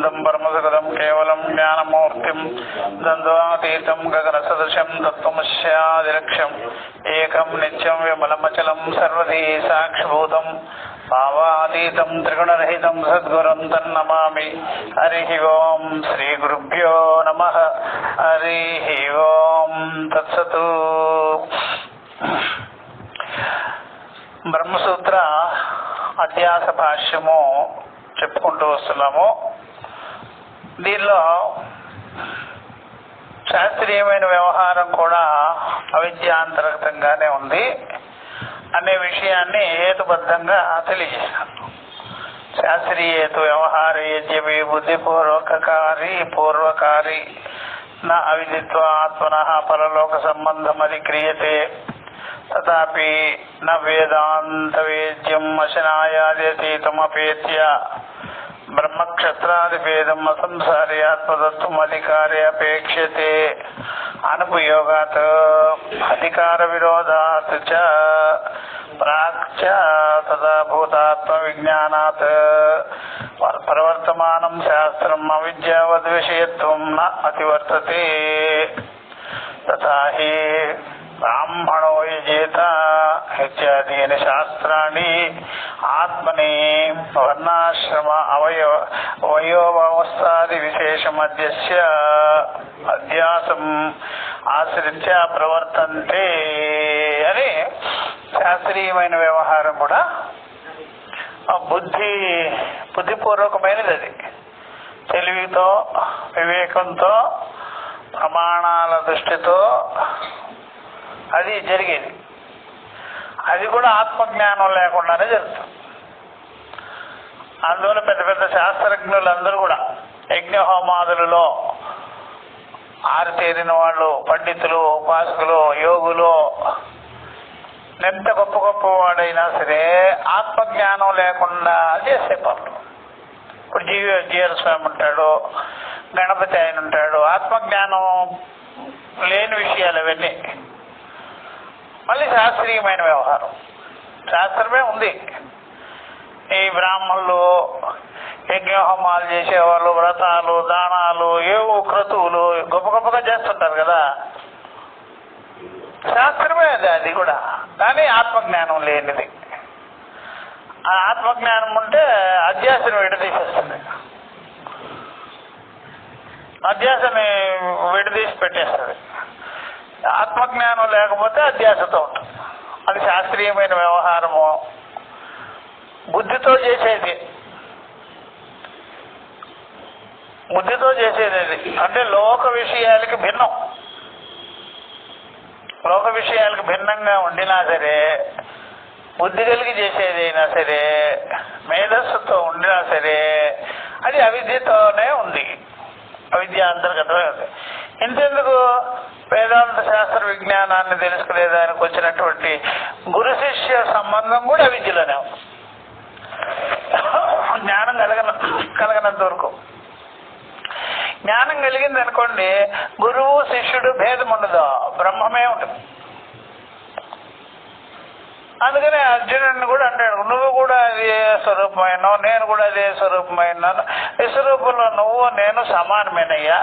సచ్చిదానందం పరమసగదం కేవలం జ్ఞానమూర్తిం ద్వంద్వాతీతం గగన సదృశం తత్వమస్యాదిలక్ష్యం ఏకం నిత్యం విమలమచలం సర్వధీ సాక్షిభూతం భావాతీతం త్రిగుణరహితం సద్గురుం తన్నమామి. హరి ఓం. శ్రీ గురుభ్యో నమః. హరి ఓం. తత్సతు. బ్రహ్మసూత్ర అధ్యాస భాష్యము చెప్పుకుంటూ వస్తున్నాము. దీనిలో శాస్త్రీయమైన వ్యవహారం కూడా అవిద్యాంతర్గతంగానే ఉంది అనే విషయాన్ని హేతుబద్ధంగా తెలియజేశాను. శాస్త్రీయేతు వ్యవహార యజ్ఞవి బుద్ధిపూర్వకారి పూర్వకారి నా అవిదిత్వ ఆత్మనః పరలోక సంబంధం అధిక్రియతే తథాపి న వేదాంత వేద్యం అశనాయాదీతమపేత్య బ్రహ్మక్షత్రాదిభేదం అసంసార్యాత్మతత్వం అధికారే అపేక్ష్యతే అనుపయోగాత్ అధికార విరోధాత్ చ ప్రాక్ చ తదా భూతాత్మ విజ్ఞానాత్ ప్రవర్తమానం శాస్త్రం అవిద్యావద్ విషయత్వం న అతివర్తతే. తథా హి బ్రాహ్మణో యజేత ఇత్యాదీని శాస్త్రాన్ని ఆత్మని వర్ణాశ్రమ అవయవావస్థాది విశేషమధ్యస్య అధ్యాసం ఆశ్రిత్య ప్రవర్తంతే అని శాస్త్రీయమైన వ్యవహారం కూడా బుద్ధిపూర్వకమైనది. అది తెలివితో వివేకంతో ప్రమాణాల దృష్టితో అది జరిగేది. అది కూడా ఆత్మజ్ఞానం లేకుండానే జరుగుతుంది. అందువల్ల పెద్ద పెద్ద శాస్త్రజ్ఞులందరూ కూడా యజ్ఞహోమాదులలో ఆరితేరిన వాళ్ళు, పండితులు, ఉపాసకులు, యోగులు, ఎంత గొప్ప గొప్ప వాడైనా సరే ఆత్మజ్ఞానం లేకుండా చేసే పనులు. ఇప్పుడు జీవన స్వామి ఉంటాడు, గణపతి ఆయన ఉంటాడు. ఆత్మజ్ఞానం లేని విషయాలు అవన్నీ. మళ్ళీ శాస్త్రీయమైన వ్యవహారం, శాస్త్రమే ఉంది. ఈ బ్రాహ్మణులు యజ్ఞహోమాలు చేసేవాళ్ళు, వ్రతాలు, దానాలు, ఏవో క్రతువులు గొప్ప గొప్పగా చేస్తుంటారు కదా, శాస్త్రమే అది కూడా. కానీ ఆత్మజ్ఞానం లేనిది. ఆ ఆత్మజ్ఞానం ఉంటే అధ్యాసను విడదీసేస్తుంది, అధ్యాసని విడదీసి పెట్టేస్తుంది. ఆత్మజ్ఞానం లేకపోతే అధ్యాసతో ఉంటుంది. అది శాస్త్రీయమైన వ్యవహారము, బుద్ధితో చేసేది. బుద్ధితో చేసేది అంటే లోక విషయాలకి భిన్నం. లోక విషయాలకు భిన్నంగా ఉండినా సరే, బుద్ధి కలిగి చేసేదైనా సరే, మేధస్సుతో ఉండినా సరే, అది అవిద్యతోనే ఉంది, అవిద్య అంతర్గతమే ఉంది. ఇంతెందుకు వేదాంత శాస్త్ర విజ్ఞానాన్ని తెలుసుకునేదానికి వచ్చినటువంటి గురు శిష్య సంబంధం కూడా అవిద్యలోనే ఉంది. జ్ఞానం కలగనంత వరకు. జ్ఞానం కలిగింది అనుకోండి, గురువు శిష్యుడు భేదం ఉండదు, బ్రహ్మమే ఉంటుంది. అందుకని అర్జునుడిని కూడా అంటాడు, నువ్వు కూడా అదే స్వరూపమైనావు, నేను కూడా అదే స్వరూపమైనాను, ఈ స్వరూపంలో నువ్వు నేను సమానమేనయ్యా.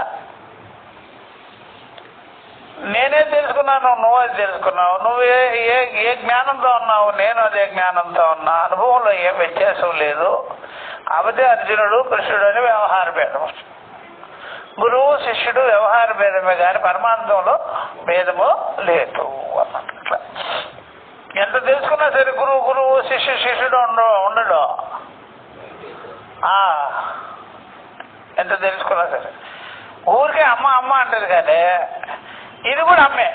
నేనే తెలుసుకున్నాను, నువ్వు అది తెలుసుకున్నావు. నువ్వు ఏ జ్ఞానంతో ఉన్నావు, నేను అదే జ్ఞానంతో ఉన్నా. అనుభవంలో ఏం వ్యత్యాసం లేదు. కాకపోతే అర్జునుడు కృష్ణుడు అని వ్యవహార భేదం. గురువు శిష్యుడు వ్యవహార భేదమే కానీ పరమార్థంలో భేదము లేదు అన్నట్ల. ఎంత తెలుసుకున్నా సరే గురువు శిష్యుడు ఉండడు. ఎంత తెలుసుకున్నా సరే ఊరికే అమ్మ అమ్మ అంటది కానీ ఇది కూడా అమ్మే.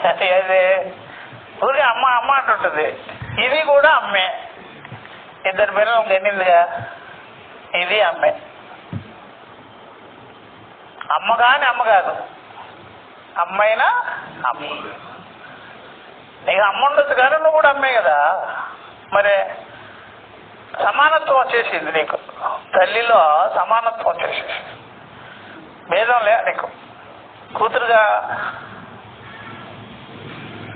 అది ఊరికే అమ్మ అమ్మ అంటుంటుంది, ఇది కూడా అమ్మే. ఇద్దరు పిల్లలు గెన్నిందిగా, ఇది అమ్మే. అమ్మ కానీ అమ్మ కాదు, అమ్మైనా అమ్మ. నీకు అమ్మ ఉండొచ్చు కానీ నువ్వు కూడా అమ్మే కదా. మరి సమానత్వం వచ్చేసింది నీకు, తల్లిలో సమానత్వం వచ్చేసేసి, భేదం లే నీకు. కూతురుగా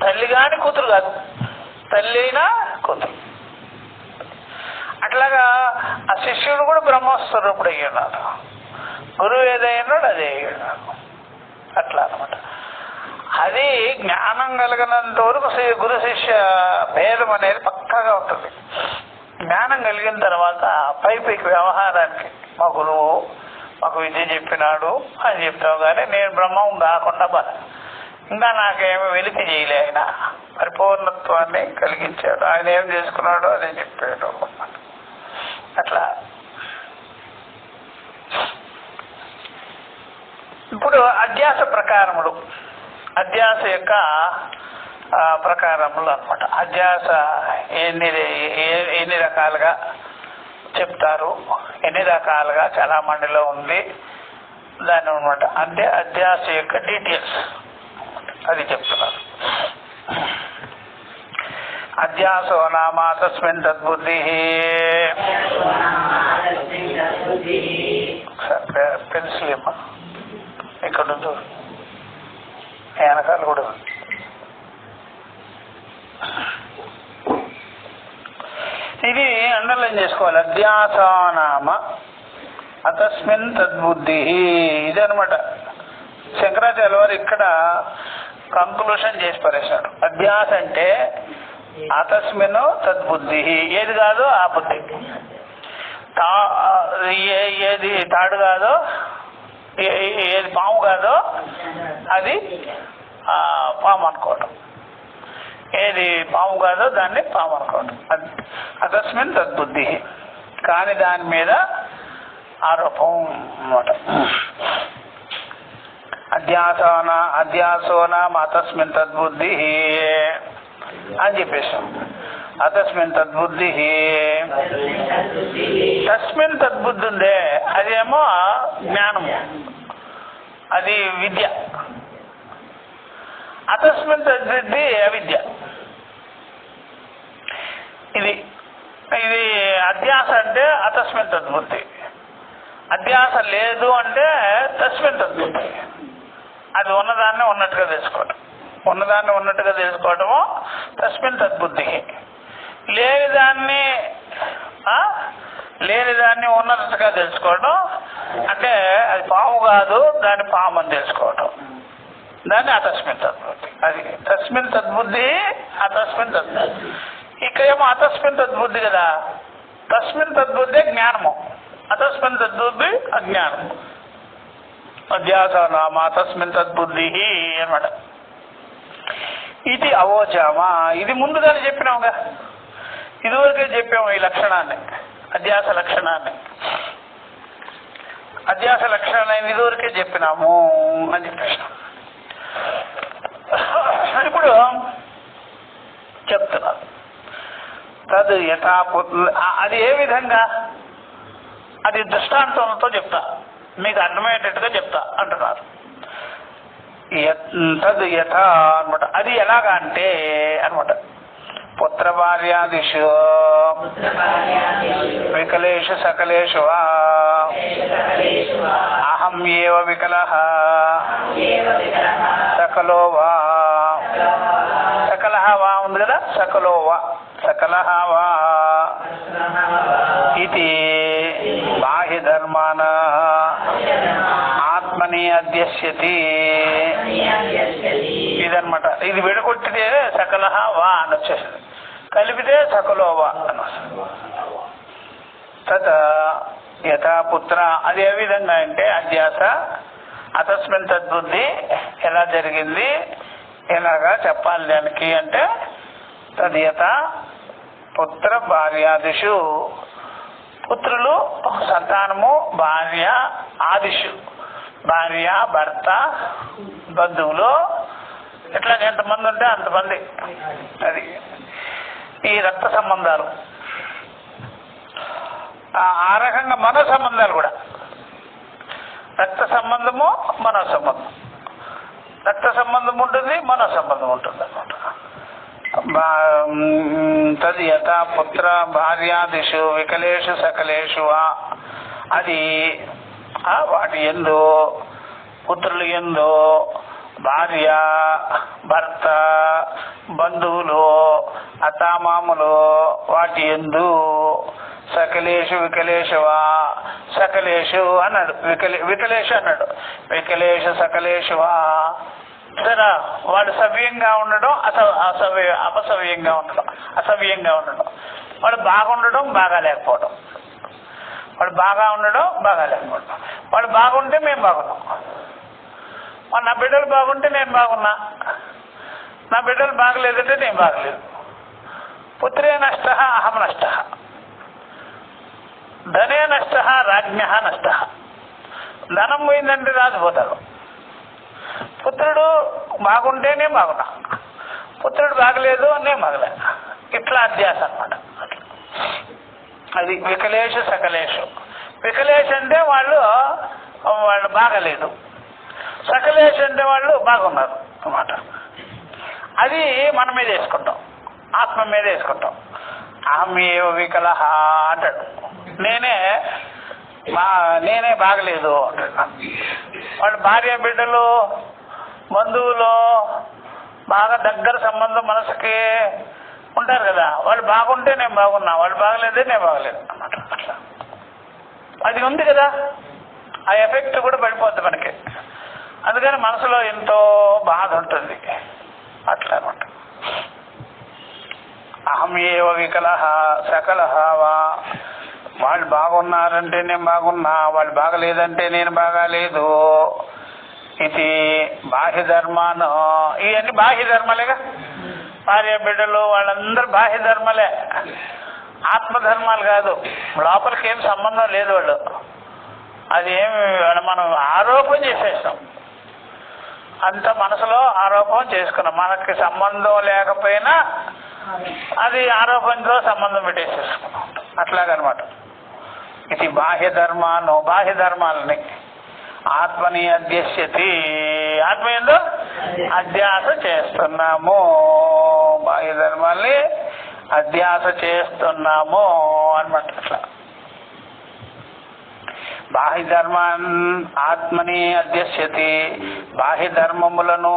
తల్లి కానీ కూతురు కాదు, తల్లి అయినా కూతురు. అట్లాగా ఆ శిష్యుడు కూడా బ్రహ్మస్వరూపుడు అయ్యున్నాడు, గురువు ఏదైనాడు అదే అయ్యున్నాడు. అట్లా అనమాట. అది జ్ఞానం కలిగినంత వరకు గురు శిష్య భేదం అనేది పక్కాగా ఉంటుంది. జ్ఞానం కలిగిన తర్వాత పైకి వ్యవహారానికి మా గురువు మాకు విద్య చెప్పినాడు అని చెప్తావు, కానీ నేను బ్రహ్మం కాకుండా ఇంకా నాకేమీ వెలికి చేయలే. ఆయన పరిపూర్ణత్వాన్ని కలిగించాడు. ఆయన ఏం చేసుకున్నాడో అదే చెప్పాడు. అట్లా ఇప్పుడు అధ్యాస ప్రకారములు, అధ్యాస యొక్క ప్రకారములు అనమాట. అధ్యాస ఎన్ని రకాలుగా చెప్తారు, ఎన్ని రకాలుగా చాలా మందిలో ఉంది దాని అనమాట. అంటే అధ్యాస యొక్క డీటెయిల్స్ అది చెప్తున్నారు. అధ్యాసో నామ తస్మిన్ తద్బుద్ధి. పెన్సిల్ ఏమా ఇక్కడ ఉంది, వెనకాల కూడా ఉంది. ఇది అండర్లైన్ చేసుకోవాలి. అధ్యాసానామ అతస్మిన్ తద్బుద్ధి, ఇదనమాట. శంకరాచార్య వారు ఇక్కడ కంక్లూషన్ చేసి పరేశాడు. అధ్యాస అంటే అతస్మిన్ తద్బుద్ధి, ఏది కాదో ఆ బుద్ధి. ఏది తాడు కాదో, ఏది పాము కాదో అది పాము అనుకోవటం, ఏది పాము కాదో దాన్ని పాము అనుకోవటం. అతస్మిన్ తద్బుద్ధి, కాని దాని మీద ఆరోపం అన్నమాట. అధ్యాసోనా అతస్మిన్ తద్బుద్ధి అని చెప్పేసాం. అతస్మిన్ తద్బుద్ధి, తస్మిన్ తద్బుద్ధి ఉందే అదేమో జ్ఞానము, అది విద్య. అతస్మిన్ తద్బుద్ధి అవిద్య. ఇది ఇది అధ్యాస అంటే అతస్మిన్ తద్బుద్ధి, అధ్యాస లేదు అంటే తస్మిన్ తద్బుద్ధి. అది ఉన్నదాన్ని ఉన్నట్టుగా తెలుసుకోవటం, ఉన్నదాన్ని ఉన్నట్టుగా తెలుసుకోవటము తస్మిన్ తద్బుద్ధి. లేనిదాన్ని ఉన్నట్టుగా తెలుసుకోవటం అంటే అది పాము కాదు దాన్ని పాము అని తెలుసుకోవటం, దాన్ని అతస్మిన్ తద్బుద్ధి. అది తస్మిన్ తద్బుద్ధి, అతస్మిన్ తద్బుద్ధి. ఇక్కడేమో అతస్మిన్ తద్బుద్ధి కదా, తస్మిన్ తద్బుద్ధి జ్ఞానము, అతస్మిన్ తద్బుద్ధి అజ్ఞానము. అధ్యాస నామ తస్మిన్ తద్బుద్ధి అన్నమాట. ఇది అవోచామా, ఇది ముందుగానే చెప్పినాముగా, ఇదివరకే చెప్పాము ఈ లక్షణాన్ని, అధ్యాస లక్షణాన్ని. అధ్యాస లక్షణాన్ని ఇదివరకే చెప్పినాము అని చెప్పేసాం. ఇప్పుడు చెప్తున్నారు తద్ యథా, అది ఏ విధంగా, అది దృష్టాంతంతో చెప్తా, మీకు అర్థమయ్యేటట్టుగా చెప్తా అంటున్నారు. తద్ యథా అనమాట. అది ఎలాగా అంటే అనమాట, పుత్ర భార్యాదిషు వికలేషు సకలేషు వా అహం ఏవ వికలః సకలో వా, సకలః వా ఉంది కదా, సకలో వా, సకలః వా ఇది బాహ్య ధర్మాన ఆత్మని అధ్యస్యతి. ఇదనమాట. ఇది విడగొట్టితే సకలః వా అని వచ్చేసింది, కలిపితే సకలో వా అని వస్తుంది. తత యథా పుత్ర, అది ఏ విధంగా అంటే అధ్యాస అతస్మిన్ తద్బుద్ధి ఎలా జరిగింది, ఎలాగా చెప్పాలి దానికి అంటే, తద్యత పుత్ర భార్యాదిషు, పుత్రులు సంతానము, భార్య ఆదిషు, భార్య భర్త బంధువులు, ఇట్లా ఎంతమంది ఉంటే అంతమంది. అది ఈ రక్త సంబంధాలు. ఆ రకంగా మనో సంబంధాలు కూడా, రక్త సంబంధము మనో సంబంధం, రక్త సంబంధం ఉంటుంది మనో సంబంధం ఉంటుంది అన్నమాట. తద్ యథా పుత్ర భార్యాదిషు వికలేషు సకలేషు, అది వాటి యందు, పుత్రులు యందు, భార్య భర్త బంధువులు అత్తామామలు వాటి యందు, సకలేషు వికలేషువా, సకలేషు అన్నాడు, వికలేషు అన్నాడు, వికలేషు సకలేషువా. సరే, వాడు సవ్యంగా ఉండడం, అపసవ్యంగా ఉండడం, అసవ్యంగా ఉండడం, వాడు బాగుండడం బాగా లేకపోవడం, వాడు బాగా ఉండడం బాగా లేకపోవడం. వాడు బాగుంటే మేము బాగున్నాం, నా బిడ్డలు బాగుంటే నేను బాగున్నా, నా బిడ్డలు బాగలేదంటే నేను బాగలేదు. పుత్రే నష్ట అహం నష్ట, ధనే నష్ట రాజ్ఞ నష్ట. ధనం పోయిందంటే రాజుపోతాడు. పుత్రుడు బాగుంటేనే బాగున్నా, పుత్రుడు బాగలేదు నేను బాగలే. ఇట్లా అధ్యాస అన్నమాట. అది వికలేషు సకలేషు. వికలేష్ అంటే వాళ్ళు బాగలేదు, సకలేష్ అంటే వాళ్ళు బాగున్నారు అన్నమాట. అది మన మీద వేసుకుంటాం, ఆత్మ మీద వేసుకుంటాం. అహమేవ వికలహ అంటాడు, నేనే బాగలేదు అంటాడు. వాళ్ళు భార్య బిడ్డలు బంధువులు బాగా దగ్గర సంబంధం మనసుకి ఉంటారు కదా, వాళ్ళు బాగుంటే నేను బాగున్నా, వాళ్ళు బాగలేదే నేను బాగలేదు అన్నమాట. అట్లా అది ఉంది కదా, ఆ ఎఫెక్ట్ కూడా పడిపోద్ది మనకి. అందుకని మనసులో ఎంతో బాధ ఉంటుంది. అట్లా అనమాట. అహమేవ వికలహ సకలహ వా, వాళ్ళు బాగున్నారంటే నేను బాగున్నా, వాళ్ళు బాగలేదంటే నేను బాగాలేదు. ఇది బాహ్య ధర్మాను, ఇవన్నీ బాహ్య ధర్మాలేగా. భార్య బిడ్డలు వాళ్ళందరూ బాహ్య ధర్మాలే, ఆత్మధర్మాలు కాదు. లోపలికి ఏం సంబంధం లేదు వాళ్ళు. అది ఏమి మనం ఆరోపణ చేసేస్తాం, అంత మనసులో ఆరోపణ చేసుకున్నాం. మనకి సంబంధం లేకపోయినా అది ఆరోపణతో సంబంధం పెట్టేసేసుకున్నాం. అట్లాగనమాట. ఇది బాహ్య ధర్మాను, బాహ్య ధర్మాలని ఆత్మని అధ్యస్యతి, ఆత్మ ఏందో అధ్యాస చేస్తున్నాము, బాహ్య ధర్మాల్ని అధ్యాస చేస్తున్నాము అన్నమాట. అట్లా బాహ్య ధర్మాన్ ఆత్మని అధ్యస్యతి, బాహ్య ధర్మములను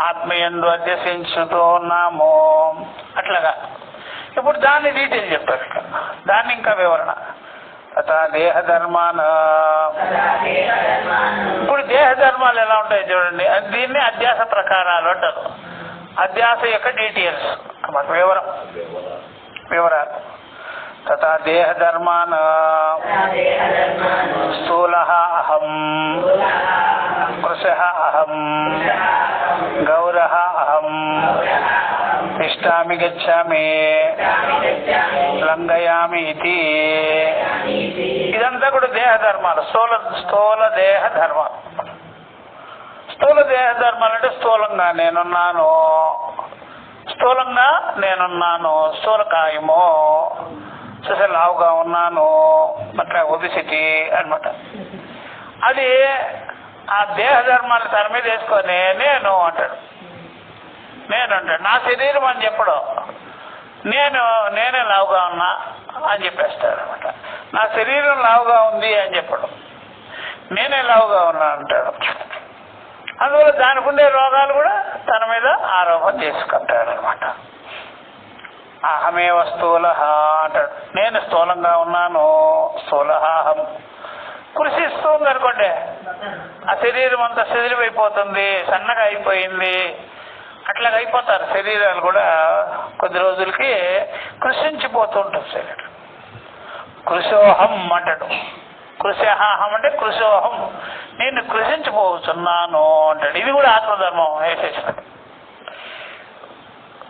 ఆత్మయందు అధ్యసించుతూ ఉన్నాము. అట్లాగా. ఇప్పుడు దాన్ని డీటెయిల్ చెప్పారు, దాన్ని ఇంకా వివరణ. దేహ ధర్మాన, ఇప్పుడు దేహ ధర్మాలు ఎలా ఉంటాయి చూడండి. దీన్ని అధ్యాస ప్రకారాలు అంటారు. అధ్యాస యొక్క డీటెయిల్స్, వివరాలు. తథా దేహ ధర్మాన స్థూలః అహం, కృశః అహం, గౌరః అహం, తిష్ఠామి గచ్ఛామి, లంఘయామి ఇది. ఇదంతా కూడా దేహ ధర్మాలు, స్థూల దేహ ధర్మాలు. స్థూల దేహ ధర్మాలు అంటే స్థూలంగా నేనున్నాను, స్థూలకాయము, లావుగా ఉన్నాను, అట్లా ఒబిసిటీ అనమాట. అది ఆ దేహ ధర్మాలు తన మీద వేసుకొని నేను అంటాడు. నా శరీరం అని చెప్పడం, నేనే లావుగా ఉన్నా అని చెప్పేస్తాడు అనమాట. నా శరీరం లావుగా ఉంది అని చెప్పడం, నేనే లావుగా ఉన్నా అంటాడు. అందువల్ల దానికి ఉండే రోగాలు కూడా తన మీద ఆరోపణ చేసుకుంటాడు అనమాట. అహమేవ స్థూలః అంటాడు, నేను స్థూలంగా ఉన్నాను, స్థూలహాహం. కృషిస్తుంది అనుకోండి, ఆ శరీరం అంతా శరీరమైపోతుంది, సన్నగా అయిపోయింది. అట్లాగ అయిపోతారు శరీరాలు కూడా. కొద్ది రోజులకి కృషించిపోతుంటుంది శరీరం. కృశోహం అంటాడు. కృశహాహం అంటే కృశోహం, నేను కృషించిపోతున్నాను అంటాడు. ఇది కూడా ఆత్మధర్మం వేసేసినది.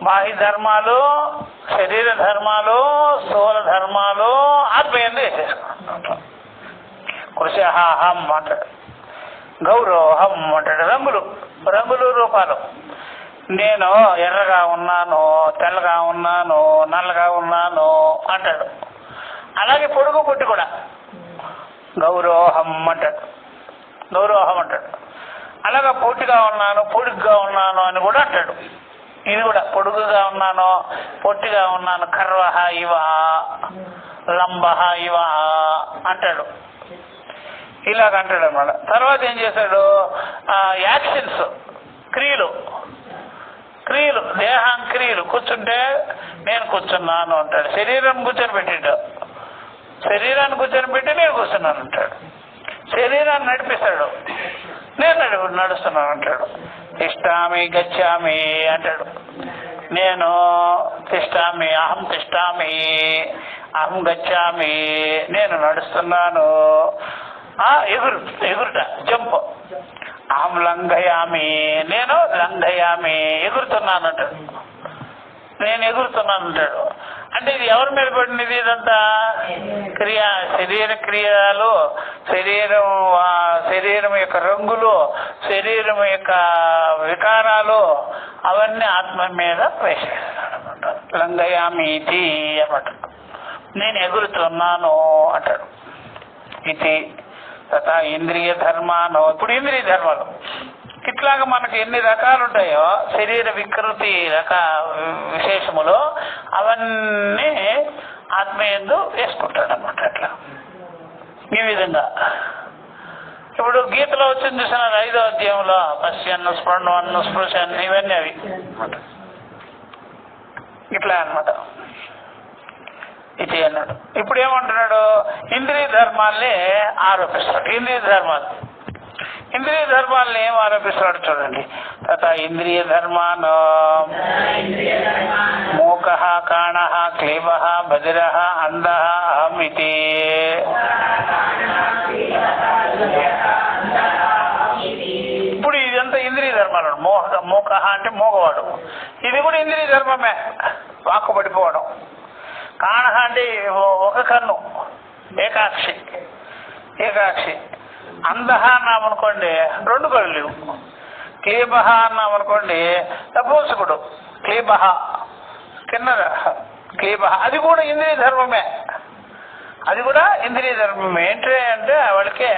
బాహ్య ధర్మాలు, శరీర ధర్మాలు, స్థూల ధర్మాలు ఆత్మయందు వేసేసుకున్నాడు. కృశహాహం అంటాడు. గౌరవహం అంటాడు. రంగులు రూపాలు. నేను ఎర్రగా ఉన్నాను, తెల్లగా ఉన్నాను, నల్లగా ఉన్నాను అంటాడు. అలాగే పొడుగు పుట్టి కూడా గౌరవహం అంటాడు. అలాగా పొట్టిగా ఉన్నాను, పొడుగ్గా ఉన్నాను అని కూడా అంటాడు. ఇది కూడా పొడుగుగా ఉన్నాను, పొట్టిగా ఉన్నాను, కర్వహ ఇవ, లంబహ ఇవ అంటాడు. ఇలాగ అంటాడు అన్నమాట. తర్వాత ఏం చేశాడు, యాక్షన్స్, క్రియలు, దేహం క్రియలు. కూర్చుంటే నేను కూర్చున్నాను అంటాడు. శరీరం కూర్చొని పెట్టాడు, శరీరాన్ని కూర్చొని పెట్టి నేను కూర్చున్నాను అంటాడు. శరీరాన్ని నడిపిస్తాడు, నేను నడుస్తున్నాను అంటాడు. తిష్టామి గచ్చామి అంటాడు. నేను తిష్టామి, అహం తిష్టామి, అహం గచ్చామి, నేను నడుస్తున్నాను. ఎగురుట జంప్. అహం లంఘయామి, నేను లంఘయామి, ఎగురుతున్నాను అంటాడు. నేను ఎగురుతున్నాను అంటాడు. అంటే ఇది ఎవరి మీద పడినది? ఇదంతా శరీర క్రియలు, శరీరం యొక్క రంగులు, శరీరం యొక్క వికారాలు అవన్నీ ఆత్మ మీద వేసేస్తాడు అనమాట. లంఘయామీతి అన్నమాట. నేను ఎగురుతున్నాను అంటాడు. ఇది తథా ఇంద్రియ ధర్మాను. ఇప్పుడు ఇంద్రియ ధర్మాలు ఇట్లాగా మనకి ఎన్ని రకాలు ఉంటాయో శరీర వికృతి విశేషములు అవన్నీ ఆత్మయందు వేసుకుంటాడు అన్నమాట. అట్లా ఈ విధంగా ఇప్పుడు గీతలో వచ్చింది చూసిన 5వ అధ్యాయంలో పశ్యన్ను స్పృణవన్ను స్పృశన్ ఇవన్నీ అవి ఇట్లా అన్నమాట. ఇది అన్నాడు. ఇప్పుడు ఏమంటున్నాడు? ఇంద్రియ ధర్మాల్ని ఆరోపిస్తాడు. ఇంద్రియ ధర్మాలను ఏం ఆరోపిస్తాడు చూడండి. తథా ఇంద్రియ ధర్మాన్ మూక కాణ క్లీబ బధిర అంధ అహమితి. ఇప్పుడు ఇదంతా ఇంద్రియ ధర్మాలు. మూక అంటే మూగవాడు, ఇది కూడా ఇంద్రియ ధర్మమే, వాక్కు పడిపోవడం. కాణ అంటే ఒక కన్ను, ఏకాక్షి. అంధహ అన్నామనుకోండి 2 కళ్ళు లేవు. క్లీబహ అన్నామనుకోండి తపోసుకుడు, క్లీబహ కింద క్లీబహ, అది కూడా ఇంద్రియ ధర్మమే. ఏంటి అంటే వాళ్ళకి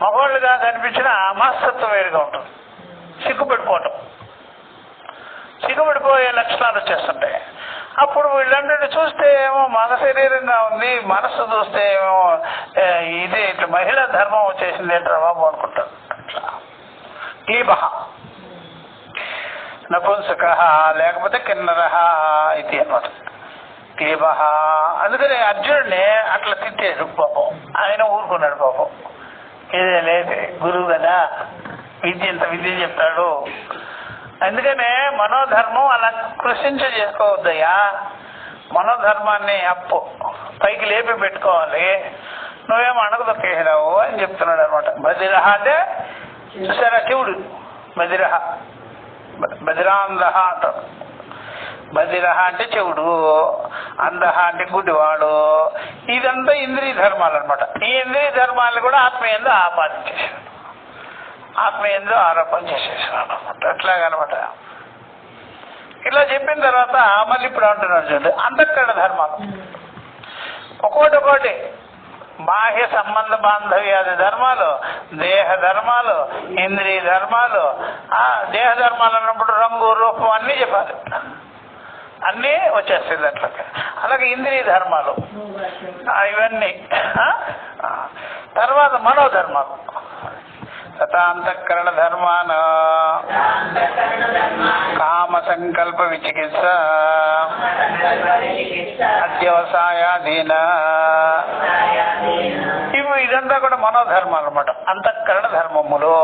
మగవాళ్ళుగా కనిపించిన మనస్తత్వం వేరుగా ఉంటుంది. సిగ్గుపడిపోయే లక్షణాలు వచ్చేస్తుంటాయి. అప్పుడు వీళ్ళందరినీ చూస్తే ఏమో మగ శరీరంగా ఉంది, మనస్సు చూస్తే ఏమో ఇది ఇట్లా మహిళా ధర్మం వచ్చేసింది ఏంట్రా బాబు అనుకుంటారు. అట్లా క్లీబహ నపుంసక లేకపోతే కిన్నరహ ఇది అన్నమాట. క్లీబహ. అందుకని అర్జునుడిని అట్లా తిట్టాడు పాపం. ఆయన ఊరుకున్నాడు పాపం. ఇదే లేదు గురువు కదా, ఇంత విద్య చెప్తాడు. అందుకనే మనోధర్మం అలా కృషించ చేసుకోవద్దయ్యా. మనోధర్మాన్ని పైకి లేపి పెట్టుకోవాలి. నువ్వేమో అణగదొక్కేసినావు అని చెప్తున్నాడు అనమాట. బధిరహ అంటే చూసారా శివుడు, బధిరాంధహ అంటాడు. బధిరహ అంటే చెవుడు, అంధహ అంటే గుడ్డివాడు. ఇదంతా ఇంద్రియ ధర్మాలు అనమాట. ఈ ఇంద్రియ ధర్మాలు కూడా ఆత్మీయంగా ఆరోపణ చేసేసాడు అనమాట. అట్లాగనమాట. ఇట్లా చెప్పిన తర్వాత మళ్ళీ ఇప్పుడు అంటున్నాడు చూడండి, అంతఃకరణ ధర్మాలు ఒక్కోటి బాహ్య సంబంధ బాంధవ్యాది ధర్మాలు, దేహ ధర్మాలు, ఇంద్రియ ధర్మాలు. దేహ ధర్మాలు అన్నప్పుడు రంగు రూపం అన్నీ చెప్పాలి, అన్నీ వచ్చేస్తాయి అట్లా. అలాగే ఇంద్రియ ధర్మాలు ఇవన్నీ. తర్వాత మనోధర్మాలు. తథాంతఃకరణ ధర్మాన కామ సంకల్ప విచికిత్స అధ్యవసాయాధీన. ఇదంతా కూడా మనోధర్మాలు అన్నమాట. అంతఃకరణ ధర్మములు.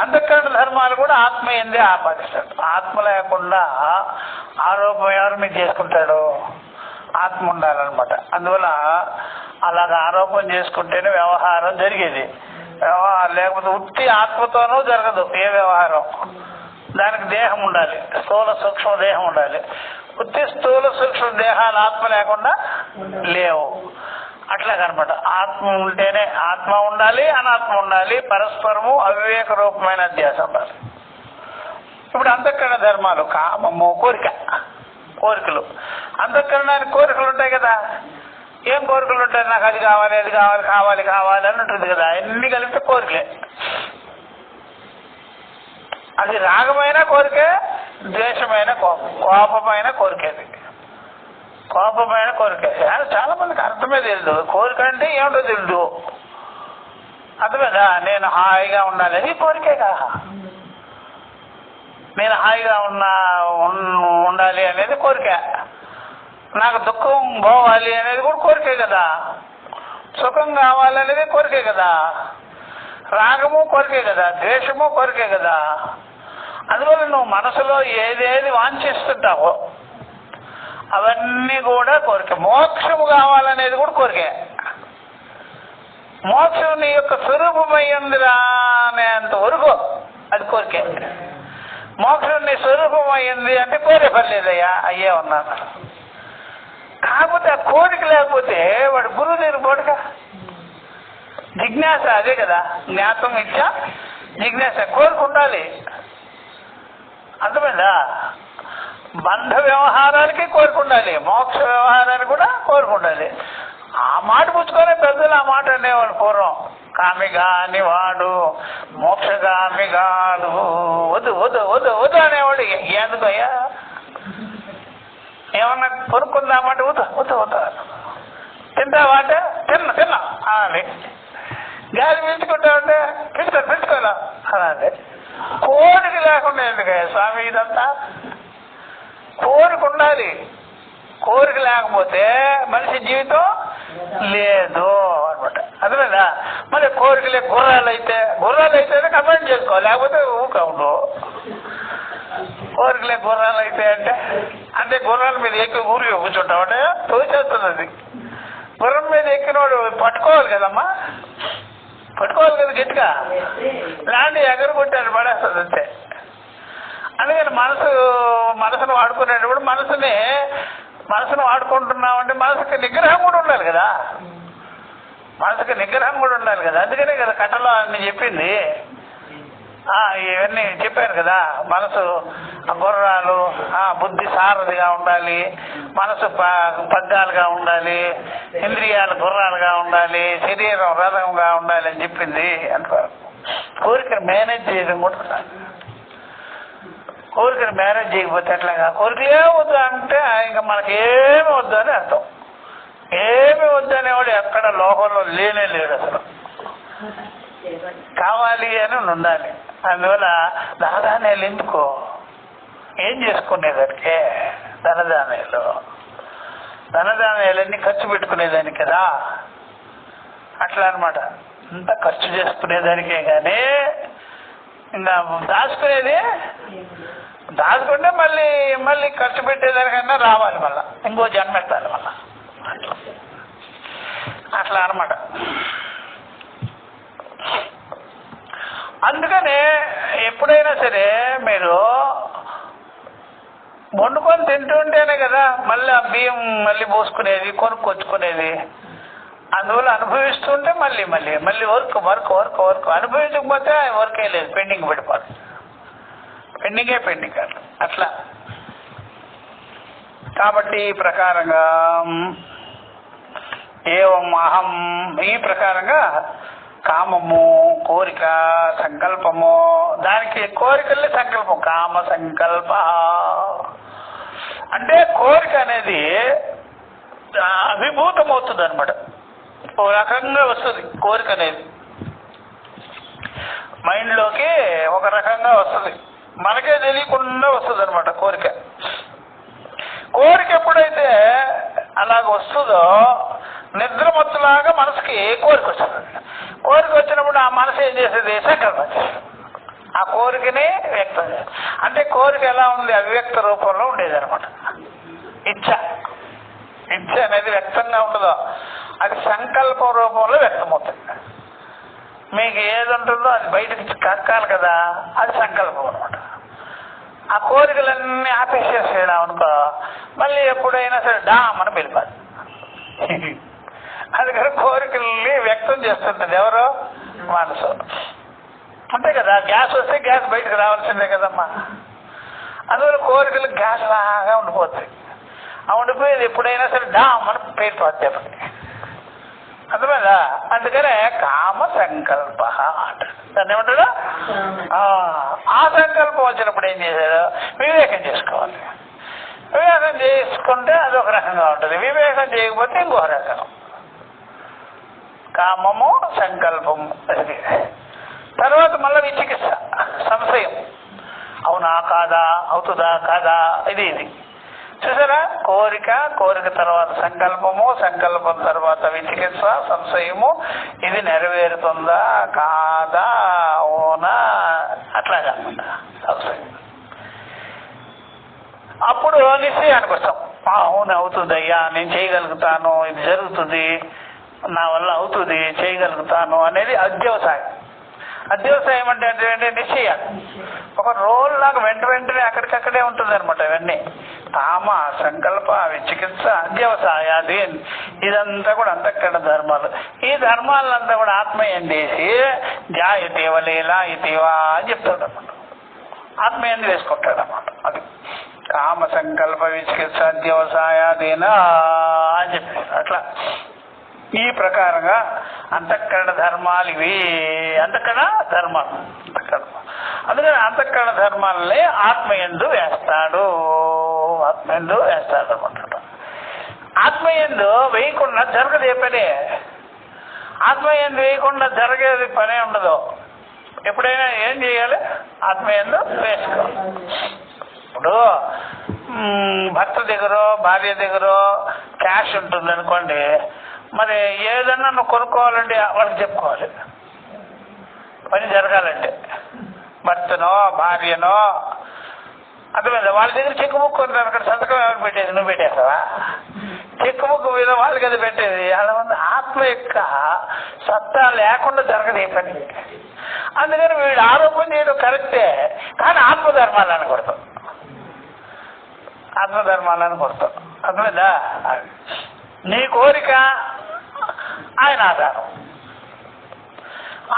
అంతఃకరణ ధర్మాలు కూడా ఆత్మయందే ఆపాదిస్తాడు. ఆత్మ లేకుండా ఆరోపం ఎవరి మీద చేసుకుంటాడు? ఆత్మ ఉండాలన్నమాట. అందువల్ల అలాగ ఆరోపణ చేసుకుంటేనే వ్యవహారం జరిగేది. లేకపోతే ఉత్తి ఆత్మతోనూ జరగదు ఏ వ్యవహారం. దానికి దేహం ఉండాలి, స్థూల సూక్ష్మ దేహం ఉండాలి. ఉత్తి స్థూల సూక్ష్మ దేహాలు ఆత్మ లేకుండా లేవు. అట్లాగనమాట. ఆత్మ ఉంటేనే ఆత్మ ఉండాలి, అనాత్మ ఉండాలి, పరస్పరము అవివేక రూపమైన అధ్యాసం ఉండాలి. ఇప్పుడు అంతఃకరణ ధర్మాలు కామము, కోరికలు. అంతఃకరణానికి కోరికలు ఉంటాయి కదా. ఏం కోరికలు ఉంటాయి? నాకు అది కావాలి, అది కావాలి అని ఉంటుంది కదా. అన్ని కలిపితే కోరికలే. అది రాగమైన కోరికే, ద్వేషమైన కోపమైన కోరికేది. కోపమైన కోరిక చాలా మందికి అర్థమే తెలియదు. కోరిక అంటే ఏమిటో తెలియదు. అర్థమేదా? నేను హాయిగా ఉండాలి, అది కోరికేగా. నేను హాయిగా ఉండాలి అనేది కోరిక. నాకు దుఃఖం పోవాలి అనేది కూడా కోరికే కదా, సుఖం కావాలనేది కోరికే కదా, రాగము కోరికే కదా, ద్వేషము కోరికే కదా. అందువల్ల నువ్వు మనసులో ఏదేది వాంఛిస్తుంటావో అవన్నీ కూడా కోరిక. మోక్షము కావాలనేది కూడా కోరికే. మోక్షం నీ యొక్క స్వరూపమయ్యిందిరా అనేంత వరకు అది కోరికే. మోక్షం నీ స్వరూపమయ్యింది అంటే కోరే పని లేదయ్యా, అయ్యే ఉన్నాను. కాకపోతే ఆ కోరిక లేకపోతే వాడు గురువు దగ్గర పోటుగా. జిజ్ఞాస అదే కదా, జ్ఞాతం ఇచ్చా జిజ్ఞాస, కోరిక ఉండాలి. అర్థమైందా? బంధ వ్యవహారాలకి కోరిక ఉండాలి, మోక్ష వ్యవహారానికి కూడా కోరిక ఉండాలి. ఆ మాట పుచ్చుకొని పెద్దలు ఆ మాట అనేవాళ్ళు పూర్వం. కామిగాని వాడు మోక్షగామి కాదు, వద్దు వద్దు వద్దు వద్దు అనేవాడు. ఎందుకయ్యా ఏమన్నా కొనుక్కుందామంటే వద్దు వద్దు వద్దు, తింటావా అంటే తిన్నా అనాలి, గాలి పీల్చుకుంటామంటే పెంచుకోవాలా అనాలి. కోరిక లేకుండా ఎందుకయ్యా స్వామి ఇదంతా? కోరిక ఉండాలి. కోరిక లేకపోతే మనిషి జీవితం లేదు అనమాట. అర్థమైందా? మరి కోరికలే గుర్రాలు అయితేనే కమెంట్ చేసుకో, లేకపోతే ఊకవును. కోరికలే గుర్రాలు అయితే అంటే గుర్రాల మీద ఎక్కి ఊరికి కూర్చుంటావు అంటే తోచేస్తుంది. అది గుర్రం మీద ఎక్కినోడు పట్టుకోవాలి కదమ్మా, పట్టుకోవాలి కదా గట్టిగా, లాంటి ఎగరు కొట్టాను పడేస్తుంది అంతే. అందుకని మనసును వాడుకునేటప్పుడు మనసును వాడుకుంటున్నామంటే మనసుకి నిగ్రహం కూడా ఉండాలి కదా, మనసుకి నిగ్రహం కూడా ఉండాలి కదా. అందుకనే కదా కథలో అన్ని చెప్పింది. ఇవన్నీ చెప్పాను కదా, మనసు గుర్రాలు, బుద్ధి సారథిగా ఉండాలి, మనసు పగ్గాలుగా ఉండాలి, ఇంద్రియాలు గుర్రాలుగా ఉండాలి, శరీరం రథంగా ఉండాలి అని చెప్పింది అంటారు. కోరికను మేనేజ్ చేయడం కూడా, కోరికను మేనేజ్ చేయకపోతే ఎట్లాగా? కోరికలే వద్దు అంటే ఇంకా మనకి ఏమి వద్దు అని అర్థం. ఏమి వద్దు అనేవాడు ఎక్కడ లోకంలో లేనే లేడు అసలు. కావాలి అని ఉండాలి. అందువల్ల ధనధాన్యాలు ఎందుకో, ఏం చేసుకునేదానికే ధనధాన్యాలన్నీ ఖర్చు పెట్టుకునేదానికి కదా, అట్లా అనమాట. అంతా ఖర్చు చేసుకునేదానికే కానీ ఇంకా దాచుకుంటే మళ్ళీ ఖర్చు పెట్టేదానికన్నా రావాలి, మళ్ళా ఇంకో జన్మెత్తాలి మళ్ళా, అట్లా అనమాట. అందుకనే ఎప్పుడైనా సరే మీరు వండుకొని తింటుంటేనే కదా మళ్ళీ ఆ బియ్యం మళ్ళీ పోసుకునేది, కొనుక్కొచ్చుకునేది. అందువల్ల అనుభవిస్తుంటే మళ్ళీ వర్క్ అనుభవించకపోతే వర్కే లేదు, పెండింగ్ పడిపోతుంది. పెండింగ్ అట్లా. కాబట్టి ఈ ప్రకారంగా అహం, ఈ ప్రకారంగా కామము, కోరిక, సంకల్పము, దానికి కోరికల్ని సంకల్పం, కామ సంకల్ప అంటే కోరిక అనేది అభిభూతం అవుతుంది అనమాట. ఓ రకంగా వస్తుంది కోరిక అనేది, మైండ్లోకి ఒక రకంగా వస్తుంది, మనకే తెలియకుండా వస్తుంది అనమాట కోరిక. కోరిక ఎప్పుడైతే అలాగ వస్తుందో నిద్రమత్తులాగా మనసుకి కోరిక వస్తుంది. కోరిక వచ్చినప్పుడు ఆ మనసు ఏం చేసేది? సంకల్పం చేస్తుంది. ఆ కోరికని వ్యక్తం చేస్తుంది. అంటే కోరిక ఎలా ఉంది? అవ్యక్త రూపంలో ఉండేది అనమాట. ఇచ్చ అనేది వ్యక్తంగా ఉండదో అది సంకల్పం రూపంలో వ్యక్తమవుతుంది. మీకు ఏది ఉంటుందో అది బయటకి కక్కాలి కదా, అది సంకల్పం అనమాట. ఆ కోరికలన్నీ ఆపేసేసేయడం అనుకో, మళ్ళీ ఎప్పుడైనా సరే డామని వెళ్ళిపోదు. అందుకని కోరికల్ని వ్యక్తం చేస్తుంటుంది ఎవరు? మనసు. అంతే కదా, గ్యాస్ వస్తే గ్యాస్ బయటకు రావాల్సిందే కదమ్మా. అందువల్ల కోరికలు గ్యాస్ లాగా ఉండిపోతాయి. ఆ ఉండిపోయేది ఎప్పుడైనా సరే డామని పేరుపోద్ది చెప్పండి, అర్థమైందా? అందుకనే కామ సంకల్ప అంటాడు. దాన్ని ఏమంటాడు? ఆ సంకల్పం వచ్చినప్పుడు ఏం చేశాడు? వివేకం చేసుకోవాలి. వివేకం చేసుకుంటే అదొక రకంగా ఉంటుంది, వివేకం చేయకపోతే ఇంకో రకం. కామము, సంకల్పము. తర్వాత మళ్ళీ విచికిత్స, సంశయం, అవునా కాదా, అవుతుందా కాదా, ఇది చూసారా, కోరిక తర్వాత సంకల్పము, సంకల్పం తర్వాత విచికిత్స, సంశయము, ఇది నెరవేరుతుందా కాదా, అవునా, అట్లాగా సంశయం. అప్పుడు నిశ్చయానికి వస్తాం, అవును అవుతుందయ్యా, నేను చేయగలుగుతాను, ఇది జరుగుతుంది, నా వల్ల అవుతుంది, చేయగలుగుతాను అనేది అధ్యవసాయం. అధ్యవసాయం అంటే నిశ్చయాలు ఒక రోల్ లాగా వెంటనే అక్కడికక్కడే ఉంటుంది అనమాట. ఇవన్నీ కామ, సంకల్ప, విచికిత్స, అధ్యవసాయాది, ఇదంతా కూడా అంతఃకరణ ధర్మాలు. ఈ ధర్మాలంతా కూడా ఆత్మయం చేసి జాయతీవ లీలా ఇటీవా అని చెప్తాడు అనమాట. ఆత్మయంది వేసుకుంటాడు అనమాట. అది కామ, సంకల్ప, విచికిత్స, అధ్యవసాయాదేనా అని చెప్పారు. అట్లా ఈ ప్రకారంగా అంతఃకరణ ధర్మాలు ఇవి. అంతఃకరణ ధర్మాలు అందుకని అంతఃకరణ ధర్మాలనే ఆత్మయందు వేస్తాడు అనమాట. ఆత్మయందు వేయకుండా జరగదు ఏ పని. ఆత్మయందు వేయకుండా జరిగేది పనే ఉండదు. ఎప్పుడైనా ఏం చేయాలి, ఆత్మయందు వేసుకోవాలి. ఇప్పుడు భర్త దగ్గర, భార్య దగ్గర క్యాష్ ఉంటుంది అనుకోండి, మరి ఏదన్నా నువ్వు కొనుక్కోవాలంటే వాళ్ళకి చెప్పుకోవాలి. పని జరగాలంటే భర్తనో భార్యనో అర్థమైందా, వాళ్ళ దగ్గర చెక్ బుక్ కొంటారు, అక్కడ సంతకం ఎవరు పెట్టేది, నువ్వు పెట్టేస్తావా? చెక్ బుక్ మీద వాళ్ళకి అది పెట్టేది. అలా ఉంది. ఆత్మ యొక్క సత్తా లేకుండా జరగదు ఏ పని. అందుకని వీడు ఆరోపణ చేయడం కరెక్టే, కానీ ఆత్మధర్మాలని కొడతాం. అర్థమైందా? నీ కోరిక ఆయన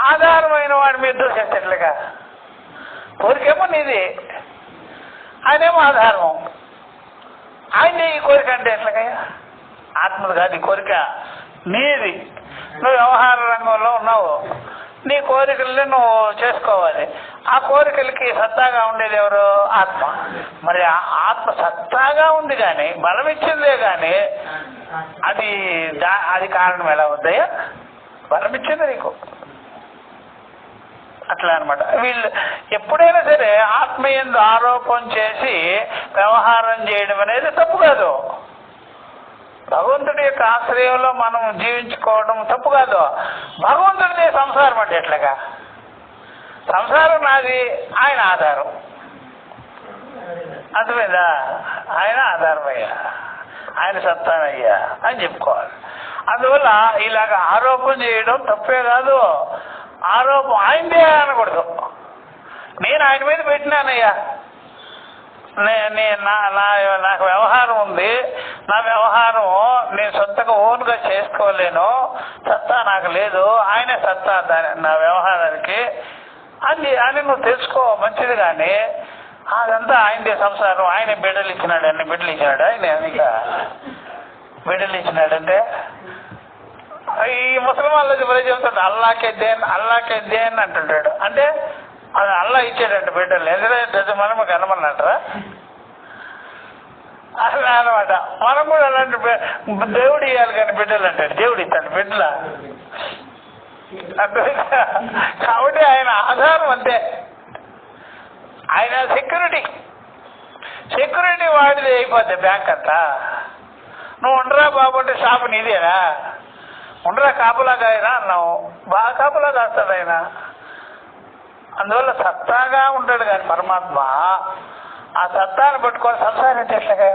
ఆధారమైన వాడి మీద దూసేటట్లుగా. కోరికేమో నీది, ఆయనేమో ఆధారం. ఆయనే ఈ కోరిక అంటే ఎట్లాగా? ఆత్మది కాదు ఈ కోరిక, నీది. నువ్వు వ్యవహార రంగంలో ఉన్నావు, నీ కోరికల్ని నువ్వు చేసుకోవాలి. ఆ కోరికలకి సత్తాగా ఉండేది ఎవరు? ఆత్మ. మరి ఆ ఆత్మ సత్తాగా ఉంది కానీ, బలం ఇచ్చిందే కానీ అది కారణం ఎలా అవుతాయా? బలం ఇచ్చింది నీకు. అట్లా అనమాట. వీళ్ళు ఎప్పుడైనా సరే ఆత్మయందు ఆరోపణ చేసి వ్యవహారం చేయడం అనేది తప్పు కాదు. భగవంతుడి యొక్క ఆశ్రయంలో మనం జీవించుకోవడం తప్పు కాదు. భగవంతుడిదే సంసారం అంటే ఎట్లాగా? సంసారం నాది, ఆయన ఆధారం. అర్థమైందా? ఆయన ఆధారమయ్యా, ఆయన సత్తానయ్యా అని చెప్పుకోవాలి. అందువల్ల ఇలాగ ఆరోపణ చేయడం తప్పే కాదు. ఆరోపణ ఆయనదే అనకూడదు. నేను ఆయన మీద పెట్టినానయ్యా, నాకు వ్యవహారం ఉంది, నా వ్యవహారం నేను సొంతగా ఓన్గా చేసుకోలేను, సత్తా నాకు లేదు, ఆయనే సత్తా నా వ్యవహారానికి అని నువ్వు తెలుసుకో, మంచిది. కానీ అదంతా ఆయనదే సంసారం, ఆయన బిడ్డలు ఇచ్చినాడు, అన్ని బిడ్డలు ఇచ్చినాడు, ఆయన ఇంకా బిడ్డలు ఇచ్చినాడంటే ఈ ముస్లిం వాళ్ళది మరి చెబుతాడు, అల్లాకే దేన్ అంటుంటాడు. అంటే అది అల్లా ఇచ్చాడంట బిడ్డలు. ఎందుకంటే మనం కనమన్నట్రా అలా అనమాట. మనం కూడా అలాంటి దేవుడు ఇవ్వాలి కానీ బిడ్డలు అంటాడు. దేవుడు ఇస్తాడు బిడ్డల. కాబట్టి ఆయన ఆధారం అంతే. ఆయన సెక్యూరిటీ వాడిది అయిపోద్ది బ్యాంక్ అంతా. నువ్వు ఉండరా బాబు అంటే షాపు నీదేనా, ఉండరా కాపులాగా అయినా అన్నావు, బాగా కాపులా కాస్తాడు ఆయన. అందువల్ల సత్తాగా ఉంటాడు కానీ పరమాత్మ, ఆ సత్తాను పట్టుకొని సంసారం ఎట్లాగా?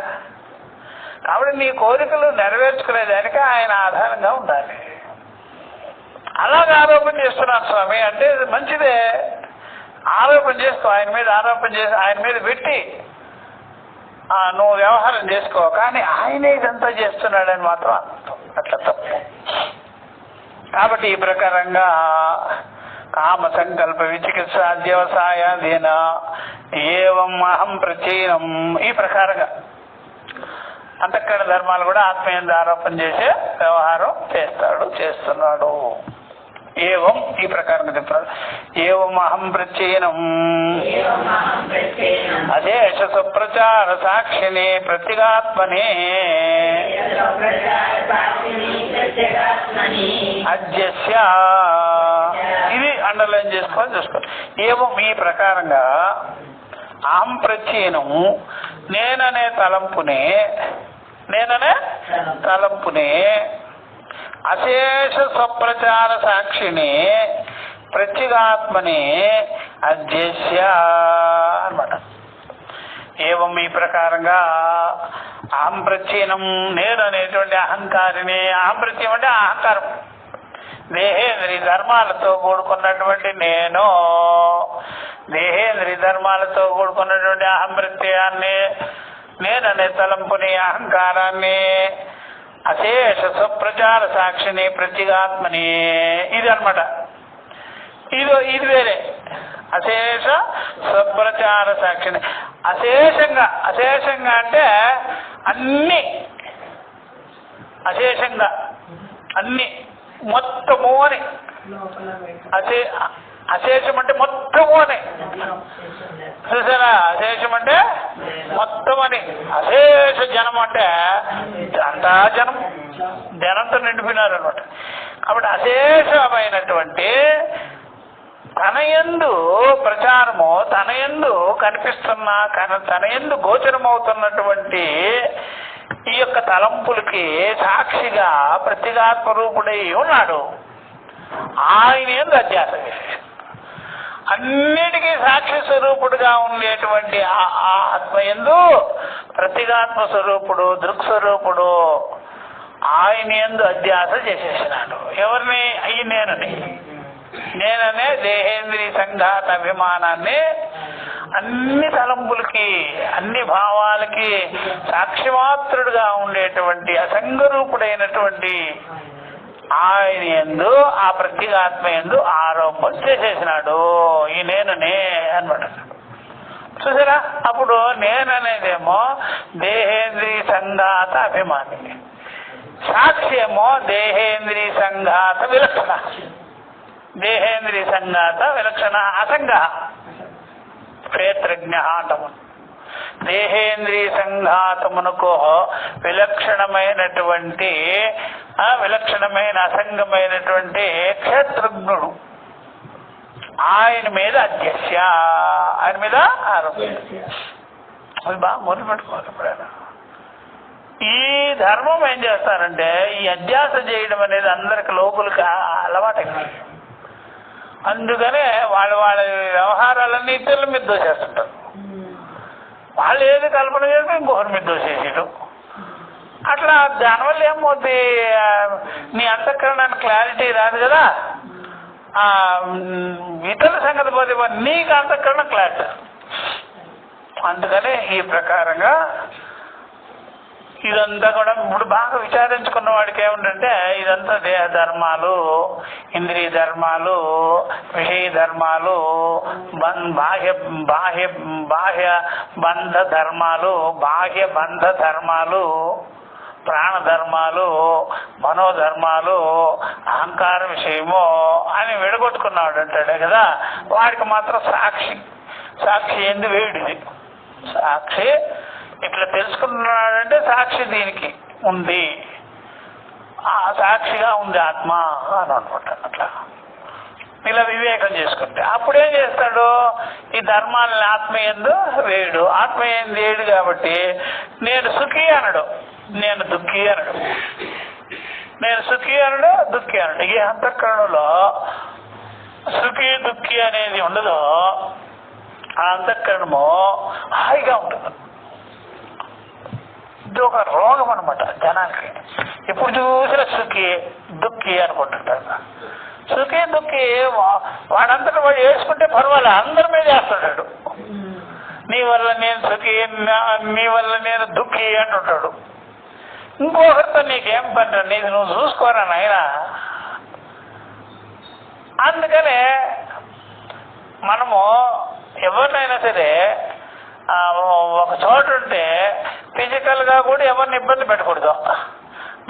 కాబట్టి నీ కోరికలు నెరవేర్చుకునేదానికి ఆయన ఆధారంగా ఉండాలి. అలాగే ఆరోపణ చేస్తున్నాను స్వామి అంటే మంచిదే, ఆరోపణ చేసుకో, ఆయన మీద ఆరోపణ చేసి ఆయన మీద పెట్టి నువ్వు వ్యవహారం చేసుకో. కానీ ఆయనే ఇదంతా చేస్తున్నాడని మాత్రం అట్లా తప్పు. కాబట్టి ఈ ప్రకారంగా కామ, సంకల్ప, విచికిత్స, అధ్యవసాయాదీన ఏవం అహం ప్రచీనం, ఈ ప్రకారంగా అంతఃకరణ ధర్మాలు కూడా ఆత్మయందు ఆరోపణ చేసే వ్యవహారం చేస్తున్నాడు. ఏవం ఈ ప్రకారంగా చెప్తాడు. ఏవం అహం ప్రచీనం అశేష సుప్రచార సాక్షిని ప్రత్యేగాత్మనే అధ్యస్య, ఇది అండర్లైన్ చేసుకోవాలి, చూసుకోవాలి. ఏవం ఈ ప్రకారంగా అహం ప్రచీనం నేననే తలంపుని అశేష స్వప్రచార సాక్షిని ప్రత్యేగాత్మని అధ్యస్య అన్నమాట. ఏవం ఈ ప్రకారంగా అహం ప్రత్యయనం నేను అనేటువంటి అహంకారిని, అహం ప్రత్యయం అంటే అహంకారం, దేహేంద్రియ ధర్మాలతో కూడుకున్నటువంటి దేహేంద్రియ ధర్మాలతో కూడుకున్నటువంటి అహం ప్రత్యయాన్ని, నేననే తలంపుని, అహంకారాన్ని, అశేష స్వప్రచార సాక్షిని ప్రత్యేగాత్మని, ఇది అనమాట. ఇది వేరే. అశేష స్వప్రచార సాక్షిని అశేషంగా అంటే అన్ని, అశేషంగా అన్ని, మొత్తము అని. అశేషం అంటే మొత్తము అని చూసారా? అశేషం అంటే మొత్తం అని. అశేష జనం అంటే అంతా జనంతో నిండిపోయినారు అనమాట. కాబట్టి అశేషమైనటువంటి తనయందు ప్రచారము, తనయందు కనిపిస్తున్న, తనయందు గోచరమవుతున్నటువంటి ఈ యొక్క తలంపులకి సాక్షిగా ప్రత్యేగాత్మ రూపుడై ఉన్నాడు. ఆయన యందు అధ్యాస చేసేసి అన్నిటికీ సాక్షి స్వరూపుడుగా ఉండేటువంటి ఆ ఆత్మయందు ప్రత్యేగాత్మ స్వరూపుడు, దృక్స్వరూపుడు ఆయన యందు అధ్యాస చేసేసినాడు. ఎవరిని? ఈ నేననే దేహేంద్రియ సంఘాత అభిమానాన్ని అన్ని తలంపులకి, అన్ని భావాలకి సాక్షిమాత్రుడుగా ఉండేటువంటి అసంగరూపుడైనటువంటి ఆయన యందు, ఆ ప్రత్యేగాత్మ యందు ఆరోపణ చేసేసినాడు. ఈ నేననే అనమాట. చూసారా? అప్పుడు నేననేదేమో దేహేంద్రియ సంఘాత అభిమాని, సాక్షి ఏమో దేహేంద్రియ సంఘాత విలక్షణ, దేహేంద్రియ సంఘాత విలక్షణ అసంగ క్షేత్రజ్ఞ అంటము. దేహేంద్రియ సంఘాతమునకు విలక్షణమైనటువంటి విలక్షణమైన అసంగమైనటువంటి క్షేత్రజ్ఞుడు ఆయన మీద అధ్యస్య, ఆయన మీద ఆరోపించారు. అది బాగా మొదలు పెట్టుకోవాలి. ఎప్పుడైనా ఈ ధర్మం ఏం చేస్తారంటే ఈ అధ్యాస చేయడం అనేది అందరికి లోపలికి అలవాటైంది. అందుకనే వాళ్ళ వ్యవహారాలన్నీ ఇతరుల మీద దోసేస్తుంటారు. వాళ్ళు ఏది కల్పన చేస్తే ఇంకొకరి మీద దోసేసేయడం. అట్లా దానివల్ల ఏమవుతుంది? నీ అంతఃకరణానికి క్లారిటీ రాదు కదా. ఇతరుల సంగతి పోతే నీకు అంతఃకరణ క్లారిటీ. అందుకనే ఈ ప్రకారంగా ఇదంతా కూడా ఇప్పుడు బాగా విచారించుకున్న వాడికి ఏమిటంటే ఇదంతా దేహ ధర్మాలు, ఇంద్రియ ధర్మాలు, విషయ ధర్మాలు, బాహ్య బంధ ధర్మాలు, బాహ్య బంధ ధర్మాలు, ప్రాణధర్మాలు, మనోధర్మాలు, అహంకార విషయము అని విడగొట్టుకున్నాడు అంటాడే కదా. వాడికి మాత్రం సాక్షి ఏంది వేడిది. సాక్షి ఇట్లా తెలుసుకున్నాడంటే సాక్షి దీనికి ఉంది, సాక్షిగా ఉంది ఆత్మ అని అనుకుంటా. అట్లా ఇలా వివేకం చేసుకుంటే అప్పుడేం చేస్తాడు? ఈ ధర్మాలని ఆత్మయందు వేడు, ఆత్మయందు వేడు కాబట్టి నేను సుఖీ అనడు, నేను దుఃఖీ అనడు, నేను సుఖీ అనడు, దుఃఖీ అనడు. ఈ అంతఃకరణలో సుఖీ దుఃఖీ అనేది ఉండదు. ఆ అంతఃకరణము హాయిగా ఉంటుంది. ఇది ఒక రోగం అనమాట జనానికి. ఎప్పుడు చూసినా సుఖి దుఃఖి అనుకుంటుంటారు. సుఖి దుఃఖి వాడంతటా వాడు వేసుకుంటే పర్వాలే, అందరి మీద వేస్తుంటాడు. నీ వల్ల నేను సుఖి, నీ వల్ల నేను దుఃఖి అంటుంటాడు. ఇంకొకరితో నీకేం పని, నీకు నువ్వు చూసుకోరా నాయనా. అందుకనే మనము ఎవరినైనా సరే ఒక చోటు ఉంటే ఫిజికల్ గా కూడా ఎవరిని ఇబ్బంది పెట్టకూడదు,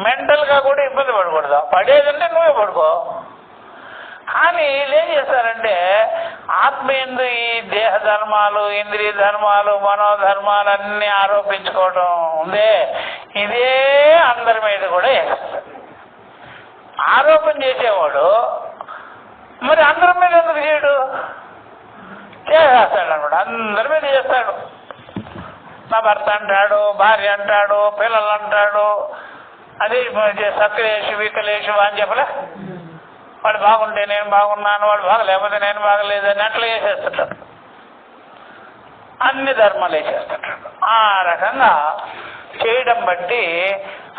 మెంటల్ గా కూడా ఇబ్బంది పడకూడదు. పడేదంటే నువ్వే పడుకో. కానీ వీళ్ళు ఏం చేస్తారంటే ఆత్మయందు ఈ దేహ ధర్మాలు, ఇంద్రియ ధర్మాలు, మనోధర్మాలు అన్ని ఆరోపించుకోవడం ఉందే, ఇదే అందరి మీద కూడా వేస్తారు. ఆరోపణ చేసేవాడు మరి అందరి మీద ఎందుకు చేయడు? చేస్తాడు అనమాట, అందరి మీద చేస్తాడు. నా భర్త అంటాడు, భార్య అంటాడు, పిల్లలు అంటాడు, అది సత్యలేషు వికలేషు అని చెప్పలే. వాడు బాగుంటే నేను బాగున్నాను, వాడు బాగలేకపోతే నేను బాగలేదు అని అట్లా వేసేస్తుంటాడు. అన్ని ధర్మాలు వేసేస్తుంటాడు. ఆ రకంగా చేయడం బట్టి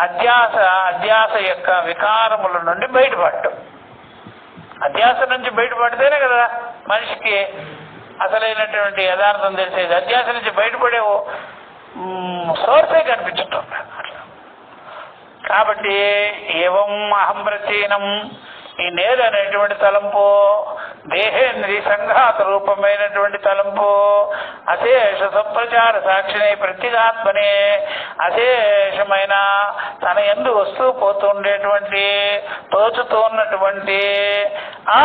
అధ్యాస యొక్క వికారముల నుండి బయటపడటం. అధ్యాస నుంచి బయటపడితేనే కదా మనిషికి అసలైనటువంటి యథార్థం తెలిసేది. అధ్యాస నుంచి బయటపడే సోర్సే కనిపించటం. కాబట్టి ఏవం అహం ప్రచీనం, ఈ నేరు అనేటువంటి తలంపు దేహేంద్రియ సంఘాత రూపమైనటువంటి తలంపు అశేష సంప్రచార సాక్షిని ప్రత్యేగాత్మనే అశేషమైన తన యందు వస్తూ పోతుండేటువంటి తోచుతూ ఉన్నటువంటి ఆ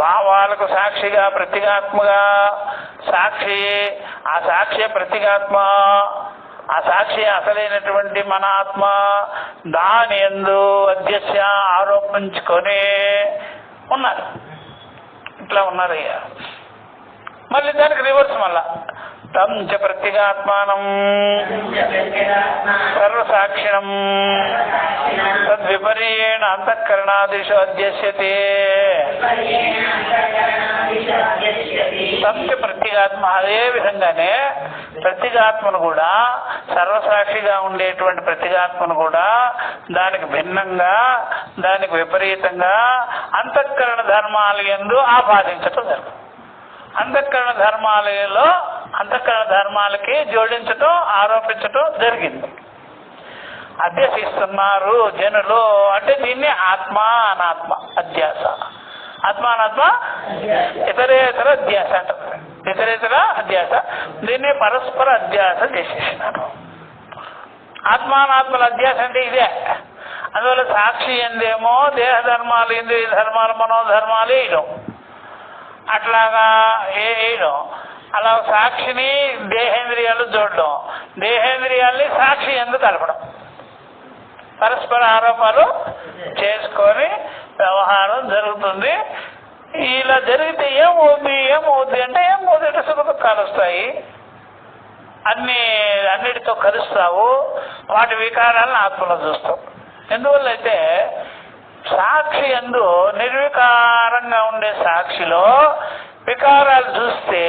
భావాలకు సాక్షిగా ప్రత్యేగాత్మగా సాక్షి, ఆ సాక్షి ప్రత్యేగాత్మ, ఆ సాక్షి అసలైనటువంటి మన ఆత్మ దాని యందు అధ్యక్ష ఆరోపించుకొని ఉన్నారు. ఇట్లా ఉన్నారయ్యా. మళ్ళీ దానికి రివర్స్ మళ్ళా తం చ ప్రత్యేగాత్మానం సర్వసాక్షిణం తద్విపర్యేణ అంతఃకరణాదిషు అధ్యస్యతే. తం చ ప్రత్యేగాత్మ, అదే విధంగానే ప్రత్యేగాత్మను కూడా సర్వసాక్షిగా ఉండేటువంటి ప్రత్యేగాత్మను కూడా దానికి భిన్నంగా, దానికి విపరీతంగా అంతఃకరణ ధర్మాలు యందు ఆపాదించటం జరుగుతుంది. అంతఃకరణ ధర్మాలకి జోడించటం, ఆరోపించటం జరిగింది. అధ్యసిస్తున్నారు జనులు. అంటే దీన్ని ఆత్మ అనాత్మ అధ్యాస, ఆత్మ అనాత్మ ఇతరేతర అధ్యాస అంటారు. ఇతరేతర అధ్యాస, దీన్ని పరస్పర అధ్యాస చేసేసినారు. ఆత్మానాత్మల అధ్యాస అంటే ఇదే. అందువల్ల సాక్షి ఎందేమో దేహ ధర్మాలు, ఇంద్రియ ధర్మాలు, మనోధర్మాలు వేయడం, అట్లాగా వేయడం. అలా సాక్షిని దేహేంద్రియాలు చూడడం, దేహేంద్రియాల్ని సాక్షి ఎందుకు కలపడం, పరస్పర ఆరోపాలు చేసుకొని వ్యవహారం జరుగుతుంది. ఇలా జరిగితే ఏమవుద్ది అంటే ఏమవుద్ది సుఖ దుఃఖాలు వస్తాయి. అన్నిటితో కలుస్తావు, వాటి వికారాలను ఆత్మలో చూస్తావు. ఎందువల్ల అయితే సాక్షి యందు నిర్వికారంగా ఉండే సాక్షిలో వికారాలు చూస్తే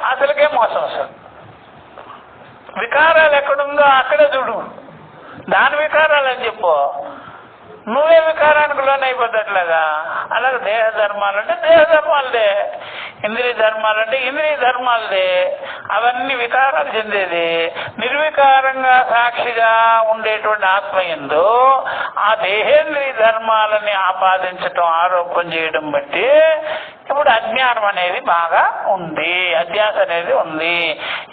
అసలుకే మోసం వస్తుంది. వికారాలు ఎక్కడుందో అక్కడే చూడు, దాని వికారాలు అని చెప్పు, నువ్వే వికారానికి లోనైపోద్దట్లాగా. అలాగే దేహ ధర్మాలంటే దేహ ధర్మాలదే, ఇంద్రియ ధర్మాలంటే ఇంద్రియ ధర్మాలదే. అవన్నీ వికారాలు చెందేది. నిర్వికారంగా సాక్షిగా ఉండేటువంటి ఆత్మయందు ఆ దేహేంద్రియ ధర్మాలని ఆపాదించటం, ఆరోపణ చేయడం బట్టి ఇప్పుడు అజ్ఞానం అనేది బాగా ఉంది, అధ్యాస అనేది ఉంది.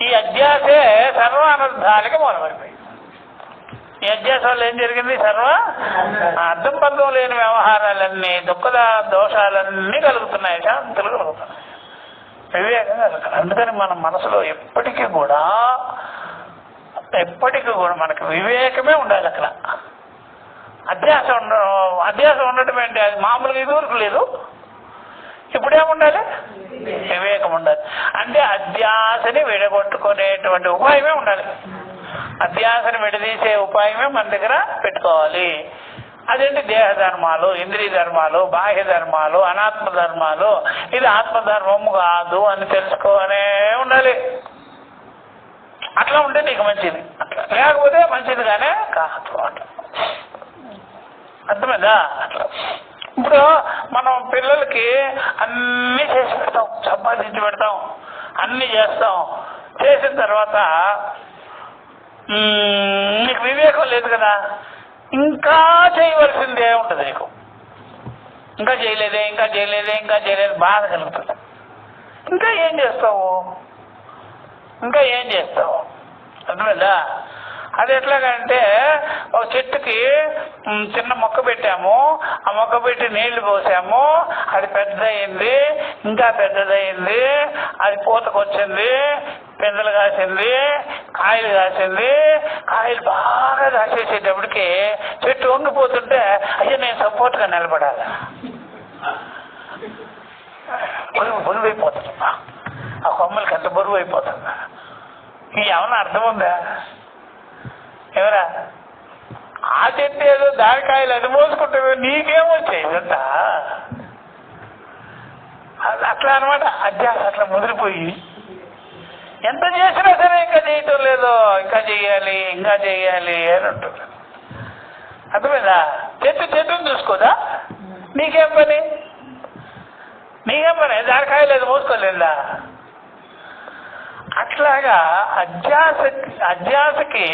ఈ అధ్యాసే సర్వానర్థాలకి మూలమైపోయింది. ఈ అధ్యాస వల్ల ఏం జరిగింది? అర్థం పర్థం లేని వ్యవహారాలన్నీ, దోషాలన్నీ కలుగుతున్నాయి, శాంతులు కలుగుతున్నాయి, వివేకం కలుగుతున్నాయి. అందుకని మన మనసులో ఎప్పటికీ కూడా మనకి వివేకమే ఉండాలి. అక్కడ అధ్యాస ఉండటం ఏంటి? అది మామూలుగా ఇదివరకు లేదు, ఇప్పుడేముండాలి? వివేకం ఉండాలి. అంటే అధ్యాసని విడగొట్టుకునేటువంటి ఉపాయమే ఉండాలి. అధ్యాసని విడదీసే ఉపాయమే మన దగ్గర పెట్టుకోవాలి. అదేంటి? దేహ ధర్మాలు, ఇంద్రియ ధర్మాలు, బాహ్య ధర్మాలు, అనాత్మ ధర్మాలు, ఇది ఆత్మధర్మము కాదు అని తెలుసుకోనే ఉండాలి. అట్లా ఉంటే నీకు మంచిది, అట్లా లేకపోతే మంచిదిగానే కాదు. అట్లా అర్థమైందా? అట్లా ఇప్పుడు మనం పిల్లలకి అన్నీ చేసి పెడతాం, సంపాదించి పెడతాం, అన్నీ చేస్తాం. చేసిన తర్వాత నీకు వివేకం లేదు కదా, ఇంకా చేయవలసిందే ఉంటుంది. నీకు ఇంకా చేయలేదే బాధ కలుగుతుంది. ఇంకా ఏం చేస్తావు? అర్థమైందా? అది ఎట్లాగంటే ఒక చెట్టుకి చిన్న మొక్క పెట్టాము, ఆ మొక్క పెట్టి నీళ్లు పోసాము, అది పెద్దదయింది, ఇంకా పెద్దదయింది, అది పూతకొచ్చింది, పిందెలు కాసింది, కాయలు కాసింది. కాయలు బాగా కాసేసేటప్పటికి చెట్టు వంగిపోతుంటే అయ్యో నేను సపోర్ట్గా నిలబడాలి, బరువు అయిపోతుంది. ఆ కొమ్మలకి ఎంత బరువు అయిపోతుంది. ఏమన్నా అర్థం ఉందా? ఎవరా ఆ చెట్టు ఏదో దానికాయలు అది మోసుకుంటే నీకేమొచ్చాయి ఇదంతా? అట్లా అనమాట. అధ్యాస అట్లా ముదిరిపోయి ఎంత చేసినా సరే ఇంకా చేయటం లేదు, ఇంకా చెయ్యాలి ఇంకా చెయ్యాలి అని ఉంటుంది. అర్థమైందా? చెట్టుని చూసుకోదా? నీకేం పని? దానికాయలు అది మోసుకోలేదా? అట్లాగా అధ్యాసకి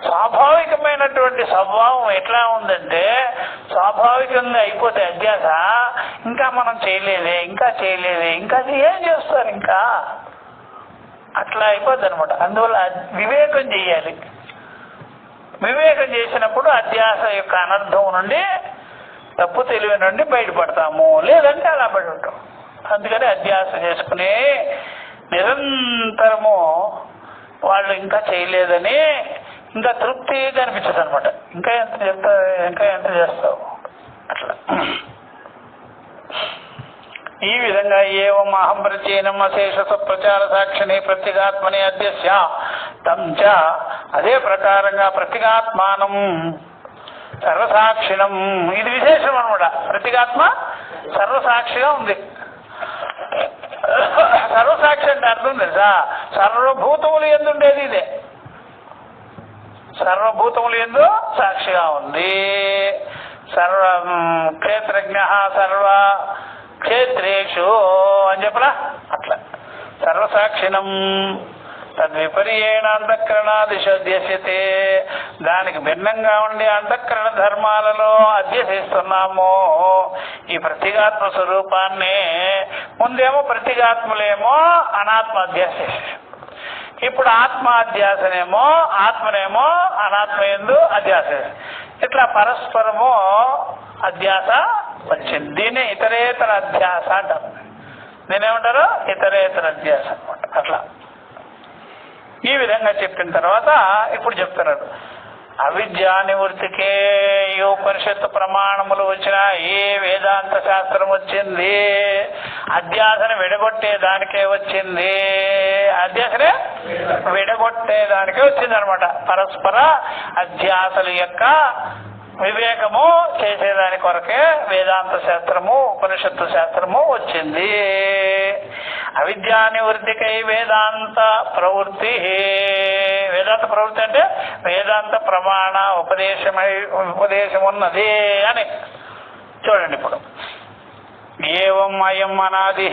స్వాభావికమైనటువంటి స్వభావం ఎట్లా ఉందంటే, స్వాభావికంగా అయిపోతే అధ్యాస ఇంకా మనం చేయలేదే ఇంకా ఏం చేస్తారు ఇంకా అట్లా అయిపోద్ది అనమాట. అందువల్ల వివేకం చెయ్యాలి. వివేకం చేసినప్పుడు అధ్యాస యొక్క అనర్థం నుండి, తప్పు తెలివి నుండి బయటపడతాము, లేదంటే అలా పడి ఉంటాం. అందుకని అధ్యాస చేసుకుని నిరంతరము వాళ్ళు ఇంకా చేయలేదని ఇంకా తృప్తిగా అనిపించదు అనమాట. ఇంకా ఎంత చేస్తావు అట్లా. ఈ విధంగా ఏవం అహం ప్రచీనం అశేష ప్రచార సాక్షిని ప్రత్యేగాత్మని అధ్యస్య తంచ, అదే ప్రకారంగా ప్రత్యేగాత్మానం సర్వసాక్షిణం. ఇది విశేషం అనమాట. ప్రత్యేగాత్మ సర్వసాక్షిగా ఉంది. సర్వసాక్షి అంటే అర్థం తెలుసా? సర్వభూతములు యందు ఉండేది ఇదే. సర్వభూతములు యందు సాక్షిగా ఉంది. సర్వ క్షేత్రజ్ఞ సర్వ క్షేత్రేషు అని చెప్పరా? అట్లా సర్వసాక్షిణం తద్విపర్యేణ అంతఃకరణాదిశోద్యస్యతే, దానికి భిన్నంగా ఉండే అంతఃకరణ ధర్మాలలో అధ్యసిస్తున్నాము ఈ ప్రత్యేగాత్మ స్వరూపాన్ని. ముందేమో ప్రత్యేగాత్మలేమో అనాత్మ అధ్యాస, ఇప్పుడు ఆత్మాధ్యాసనేమో ఆత్మనేమో అనాత్మ యందు అధ్యాస. ఇట్లా పరస్పరము అధ్యాస వచ్చింది. దీన్ని ఇతరేతర అధ్యాస అంటారు. నేనేమంటారు? ఇతరేతర అధ్యాస అనమాట. అట్లా ఈ విధంగా చెప్పిన తర్వాత ఇప్పుడు చెప్తున్నారు, అవిద్యా నివృత్తికే ఈ ఉపనిషత్తు ప్రమాణములు వచ్చిన ఏ వేదాంత శాస్త్రం వచ్చింది? అధ్యాసను విడగొట్టే దానికే వచ్చింది. అధ్యాసనే విడగొట్టే దానికే వచ్చింది అనమాట. పరస్పర అధ్యాసల యొక్క వివేకము చేసేదాని కొరకే వేదాంత శాస్త్రము ఉపనిషత్తు శాస్త్రము వచ్చింది. అవిద్యా నివృత్తికై వేదాంత ప్రవృత్తి. వేదాంత ప్రవృత్తి అంటే వేదాంత ప్రమాణ ఉపదేశం ఉన్నది అని చూడండి. ఇప్పుడు ఏవం అయం అనాది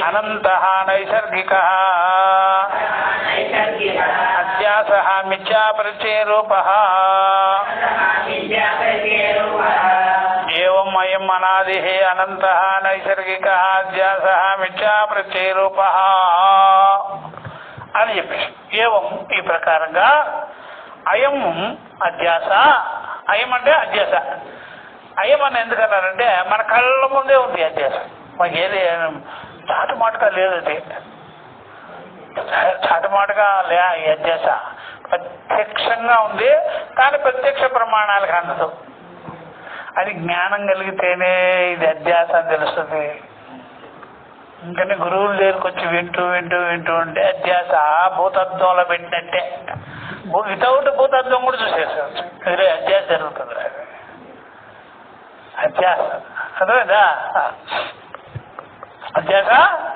అనంతః నైసర్గికః అధ్యాసః మిథ్యా ప్రత్యయరూపః. ఏవం అయం అనాది అనంతః నైసర్గికః అధ్యాసః మిథ్యా ప్రత్యయరూపః అని చెప్పేసి, ఏవం ఈ ప్రకారంగా అయం అధ్యాస. అయం అంటే అధ్యాస. అయం అని ఎందుకన్నారంటే మన కళ్ళ ముందే ఉంది అధ్యాస. మాకు ఏది చాటుమాటుగా లేదు, అది చాటుమాటుగా లే. ఈ అధ్యాస ప్రత్యక్షంగా ఉంది, కానీ ప్రత్యక్ష ప్రమాణాలకు అందదు. అది జ్ఞానం కలిగితేనే ఇది అధ్యాస అని తెలుస్తుంది. ఇంకని గురువుల దగ్గరికి వచ్చి వింటూ వింటూ వింటూ ఉంటే అధ్యాస భూతత్వంలో పెట్టినట్టే. వితౌట్ భూతత్వం కూడా చూసేసుకోవచ్చు. ఇదే అధ్యాస జరుగుతుంది. అధ్యాస అర్థమైందా? అధ్యాస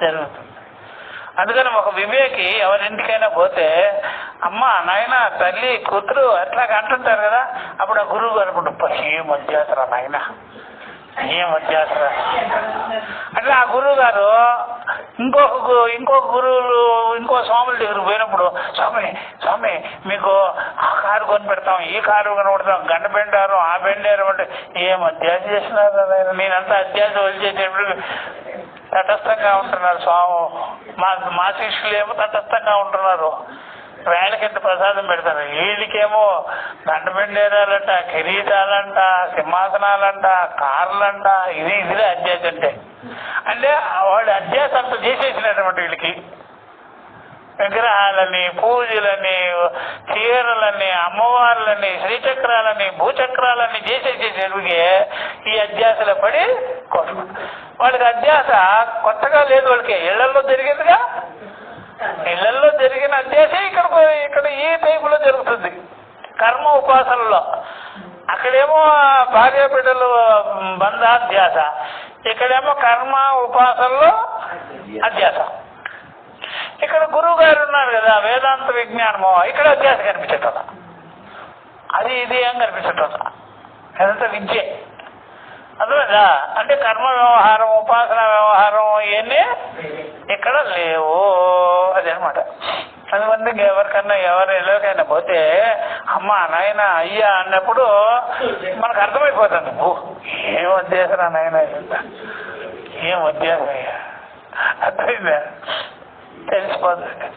జరుగుతుంది. అందుకని ఒక వివేకి ఎవరింటికైనా పోతే అమ్మ నాయన తల్లి కూతురు అట్లాగా అంటుంటారు కదా, అప్పుడు ఆ గురువు అనుకుంటా ఏం అధ్యాసరా నాయన, ఏం అధ్యాసరా. అట్లా ఆ గురువు గారు ఇంకొక గురువులు ఇంకో స్వాముల దగ్గర పోయినప్పుడు, స్వామి మీకు ఆ కారు కొని పెడతాం, ఈ కారు కొని పెడతాం, గంట బెండారు ఆ బెండారు అంటే ఏం అధ్యాస చేసినారు. నేనంతా అధ్యాస వదిలిచేటప్పుడు తటస్థంగా ఉంటున్నారు స్వామి. మా శిష్యులు ఏమో తటస్థంగా ఉంటున్నారు. వేళకి ఎంత ప్రసాదం పెడతారు. వీళ్ళకేమో గంట బెండేరాలంట, కిరీటాలంట, సింహాసనాలంట, కార్లంట. ఇదే అధ్యాస అంటే వాడు అధ్యాస అంతా చేసేసినటువంటి వీళ్ళకి విగ్రహాలని, పూజలని, చీరలని, అమ్మవార్లని, శ్రీచక్రాలని, భూచక్రాలని చేసేసేసరికి ఈ అధ్యాసలో పడి కొట్టుకుంటారు. వాళ్ళకి అధ్యాస కొత్తగా లేదు, వాళ్ళకి ఇళ్లలో జరిగేదిగా ఇళ్లలో జరిగిన అధ్యాసే ఇక్కడ ఈ టైపులో జరుగుతుంది కర్మ ఉపాసనలో. అక్కడేమో భార్య బిడ్డలు బంధాధ్యాస, ఇక్కడేమో కర్మ ఉపాసనలో అధ్యాస. ఇక్కడ గురువు గారు ఉన్నారు కదా వేదాంత విజ్ఞానము, ఇక్కడ అధ్యాస కనిపించట, అది ఇది ఏం కనిపించట, అదంతా విద్యే. అర్థమైందా? అంటే కర్మ వ్యవహారం ఉపాసన వ్యవహారం ఇవన్నీ ఇక్కడ లేవు, అది అనమాట. అందువల్ల ఎవరికన్నా ఎవరికైనా పోతే అమ్మ నాయన అయ్యా అన్నప్పుడు మనకు అర్థమైపోతుంది, ఏం వద్దేసరా నాయన, ఏం వద్దేసయ్యా, అర్థమైందా? తెలిసిపోతుంది.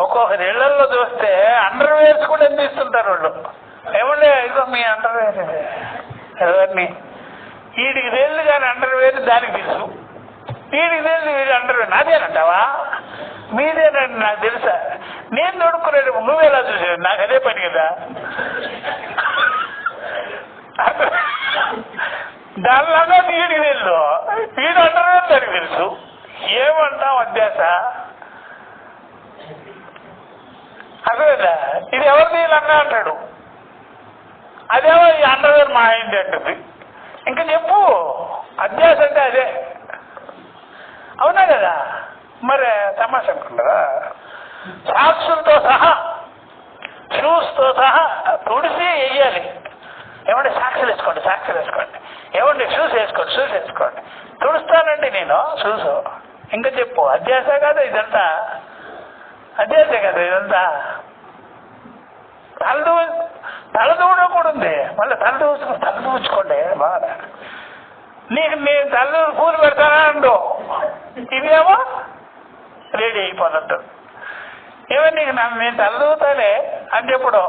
ఒక్కొక్కరి ఇళ్లలో చూస్తే అండర్వేర్స్ కూడా అందిస్తుంటారు వాళ్ళు. ఏమంటే ఇదిగో మీ అండర్వేర్ ఎవరిని, వీడికి తెలియదు కానీ అండర్వేర్ దానికి తెలుసు, వీడికి తెలియదు వీడి అండర్వేర్ నాదేనంటావా, మీదేనండి నాకు తెలుసా, నేను తొడుక్కునేటప్పుడు నువ్వేలా చూసావు, నాకు అదే పని కదా. దానిలాగా వీడికి తెలుసు, వీడు అండర్వేర్ దానికి తెలుసు. ఏమంటాం అధ్యాస, అర్థమైందా? ఇది ఎవరిది వీళ్ళన్నా అంటాడు, అదేమో ఈ అండర్వేర్ మా ఇంటి అంటుంది. ఇంకా చెప్పు, అధ్యాస అంటే అదే, అవునా కదా? మరి తమాషా అనుకుంటారా? సాక్షులతో సహా షూస్తో సహా తుడిసి వెయ్యాలి. ఏమంటే సాక్షులు వేసుకోండి, సాక్షులు వేసుకోండి, ఏమండి షూస్ వేసుకోండి, షూస్ వేసుకోండి, తుడుస్తానండి నేను షూస్. ఇంకా చెప్పు, అధ్యాస కదా ఇదంతా, అధ్యాసే కదా ఇదంతా. తలదూడ కూడా ఉంది, మళ్ళీ తలదూచుకోండి బాగా. నీకు నేను తలదూడు పూలు పెడతానా అండు, ఇదేమో రెడీ అయిపోతుంట. ఏమో నీకు నేను తలదూతాలే అని చెప్పడం,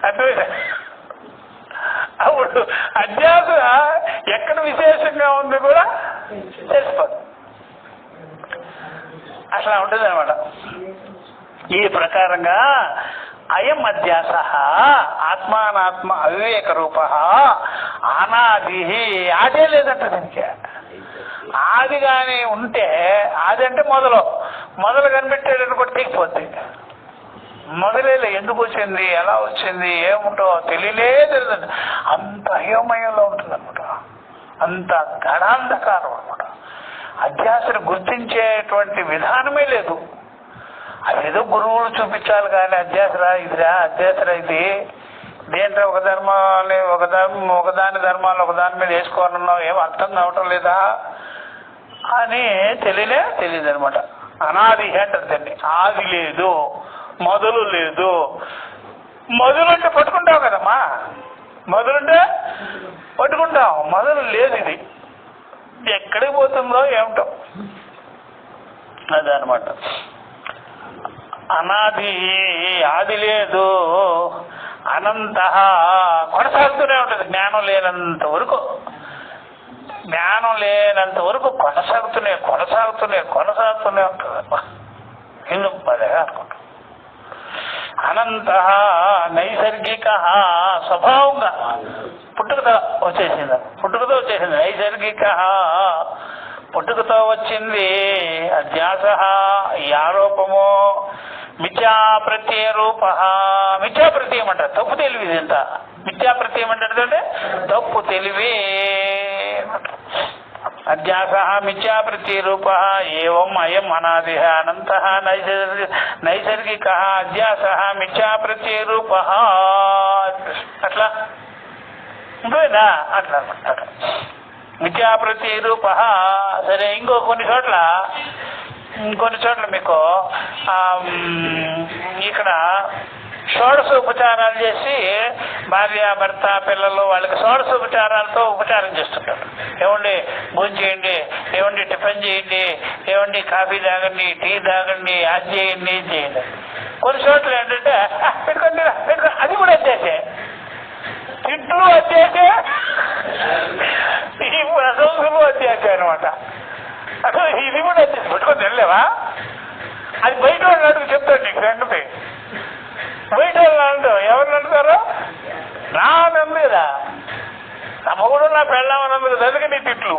అర్థమైందా? అప్పుడు అధ్యాస ఎక్కడ విశేషంగా ఉంది కూడా తెలిసిపోతుంది. అట్లా ఉంటుంది అనమాట. ఈ ప్రకారంగా అయం అధ్యాస ఆత్మానాత్మ అవివేక రూప అనాది, ఆదే లేదంట దీనికి. ఆది కానీ ఉంటే, ఆది అంటే మొదలు కనిపెట్టాడని కూడా తెగిపోద్ది. మొదలేలే ఎందుకు వచ్చింది, ఎలా వచ్చింది, ఏముంటో తెలియదు, అంత అయోమయంలో ఉంటుంది అనమాట, అంత గడాంధకారం అనమాట. అధ్యాసను గుర్తించేటువంటి విధానమే లేదు. అదేదో గురువులు చూపించాలి కానీ అధ్యాసరా ఇదిరా, అధ్యాసరా ఇది దేంట్లో ఒక ధర్మాన్ని ఒకదాని ధర్మాలు ఒకదాని మీద వేసుకోవాలన్నావు, ఏం అర్థం కావటం లేదా అని తెలియదు అనమాట. అనాది అంటారు దాన్ని. ఆది లేదు, మొదలు లేదు. మొదలుంటే పట్టుకుంటావు కదమ్మా, మొదలుంటే పట్టుకుంటాం, మొదలు లేదు. ఇది ఎక్కడికి పోతుందో ఏమిటో అదనమాట. అనాది, ఆది లేదు, అనంత కొనసాగుతూనే ఉంటుంది. జ్ఞానం లేనంత వరకు కొనసాగుతూనే ఉంటుంది. ఎందుకు పదేగా అనుకుంటా. అనంత నైసర్గిక, స్వభావంగా పుట్టుకతో వచ్చేసింది. నైసర్గిక, పుట్టుకతో వచ్చింది. అధ్యాస, ఈ ఆరోపము. మిథ్యా ప్రత్యయ రూప, మిథ్యా ప్రత్యయం అంటారు, తప్పు తెలివి. ఇదంతా మిథ్యా ప్రత్యయం అంటే తప్పు తెలివి. అధ్యాస మిథ్యా ప్రత్యయ రూప ఏవం అయం అనాది అనంత నైసర్గిక అధ్యాస మిథ్యా ప్రత్యయ రూప. అట్లా ఉంటుందా? అట్లా మిథ్యా ప్రత్యయ రూప. సరే, ఇంకో కొన్ని చోట్ల మీకు ఇక్కడ షోడశోపచారాలు చేసి భార్య భర్త పిల్లలు వాళ్ళకి షోడశోపచారాలతో ఉపచారం చేస్తుంటారు. ఏమండి భోజనం చేయండి, ఏమండి టిఫిన్ చేయండి, ఏమండి కాఫీ తాగండి, టీ తాగండి, అది చేయండి, ఇది చేయండి. కొన్ని చోట్ల ఏంటంటే పెట్టుకోండి, అది కూడా వచ్చేసే తిట్లు వచ్చేసే, ఈ ప్రశంసలు వచ్చేసాయి అనమాట. అసలు ఇది కూడా వచ్చేసి పెట్టుకొని వెళ్ళలేవా? అది బయట వాళ్ళు అడుగు చెప్తాడు నీకు సంగతి. బయట వాళ్ళు అంటూ ఎవరిని అంటారు? నా నమ్మేదా, నా మొగుడు నా పెళ్ళామన్నందుకు చదివి నీ తిట్లు.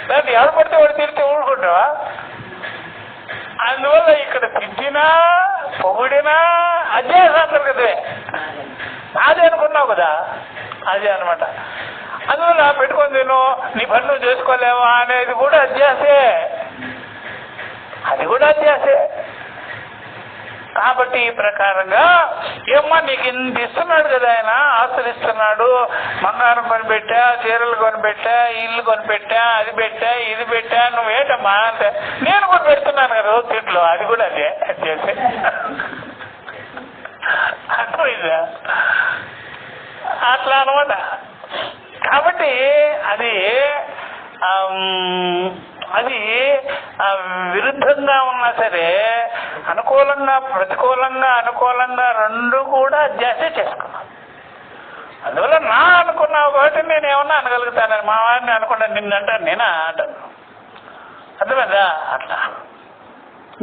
దాన్ని ఎవరు పడితే వాడు తిరిగితే ఊరుకుంటావా? అందువల్ల ఇక్కడ తిట్టినా పొగిడినా అధ్యాస అంతర్గతమే. అదే అనుకున్నావు కదా, అదే అనమాట. అందువల్ల పెట్టుకొని తిను, నీ పని నువ్వు చేసుకోలేవా అనేది కూడా అధ్యాసే, అది కూడా అధ్యాసే. కాబట్టి ఈ ప్రకారంగా ఏమ్మా నీకు ఇంత ఇస్తున్నాడు కదా ఆయన, ఆస్తులు ఇస్తున్నాడు, బంగారం కొనిపెట్టా, చీరలు కొనిపెట్టా, ఇల్లు కొనిపెట్టా, అది పెట్టా, ఇది పెట్టా, నువ్వేటమ్మా అంటే నేను కూడా పెడుతున్నాను కదా రోజు తింట్లో, అది కూడా అదే చేసే. అర్థమైందా? అట్లా అనమాట. కాబట్టి అది అది విరుద్ధంగా ఉన్నా సరే అనుకూలంగా ప్రతికూలంగా అనుకూలంగా రెండు కూడా అధ్యాసే చేసుకున్నాను. అందువల్ల నా అనుకున్నావు కాబట్టి నేను ఏమన్నా అనగలుగుతానని, మా వాడిని అనుకున్నా నిన్నంటాను నేనా అంటాను. అర్థమైందా? అట్లా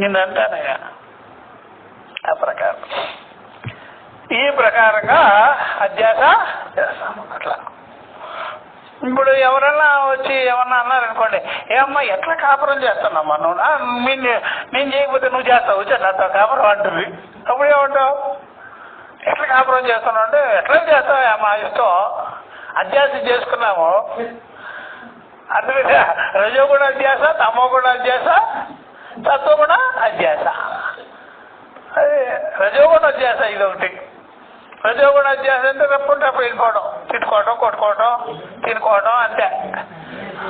నిన్నంటానయ్యా. ఆ ప్రకారం ఈ ప్రకారంగా అధ్యాస చేస్తాము. అట్లా ఇప్పుడు ఎవరన్నా వచ్చి ఏమన్నా అన్నారనుకోండి, ఏమమ్మా ఎట్లా కాపురం చేస్తున్నామ్మా నువ్వు, నేను చేయకపోతే నువ్వు చేస్తావు, వచ్చా నాతో కాపురం అంటుంది. అప్పుడు ఏమంటావు? ఎట్లా కాపురం చేస్తున్నావు అంటే ఎట్లా చేస్తావు అమ్మా, ఇష్టం అధ్యాస చేసుకున్నాము. అర్థమైందా? రజో కూడా అధ్యాస, తమో కూడా అధ్యాస, తత్వం కూడా అధ్యాస. అదే రజోగుణ అధ్యాస ఇదొకటి. రజోగుణ అధ్యాస అంటే రప్పుంటే అప్పుడు వెళ్ళిపోవడం, తిట్టుకోవడం, కొట్టుకోవడం, తినుకోవడం అంతే.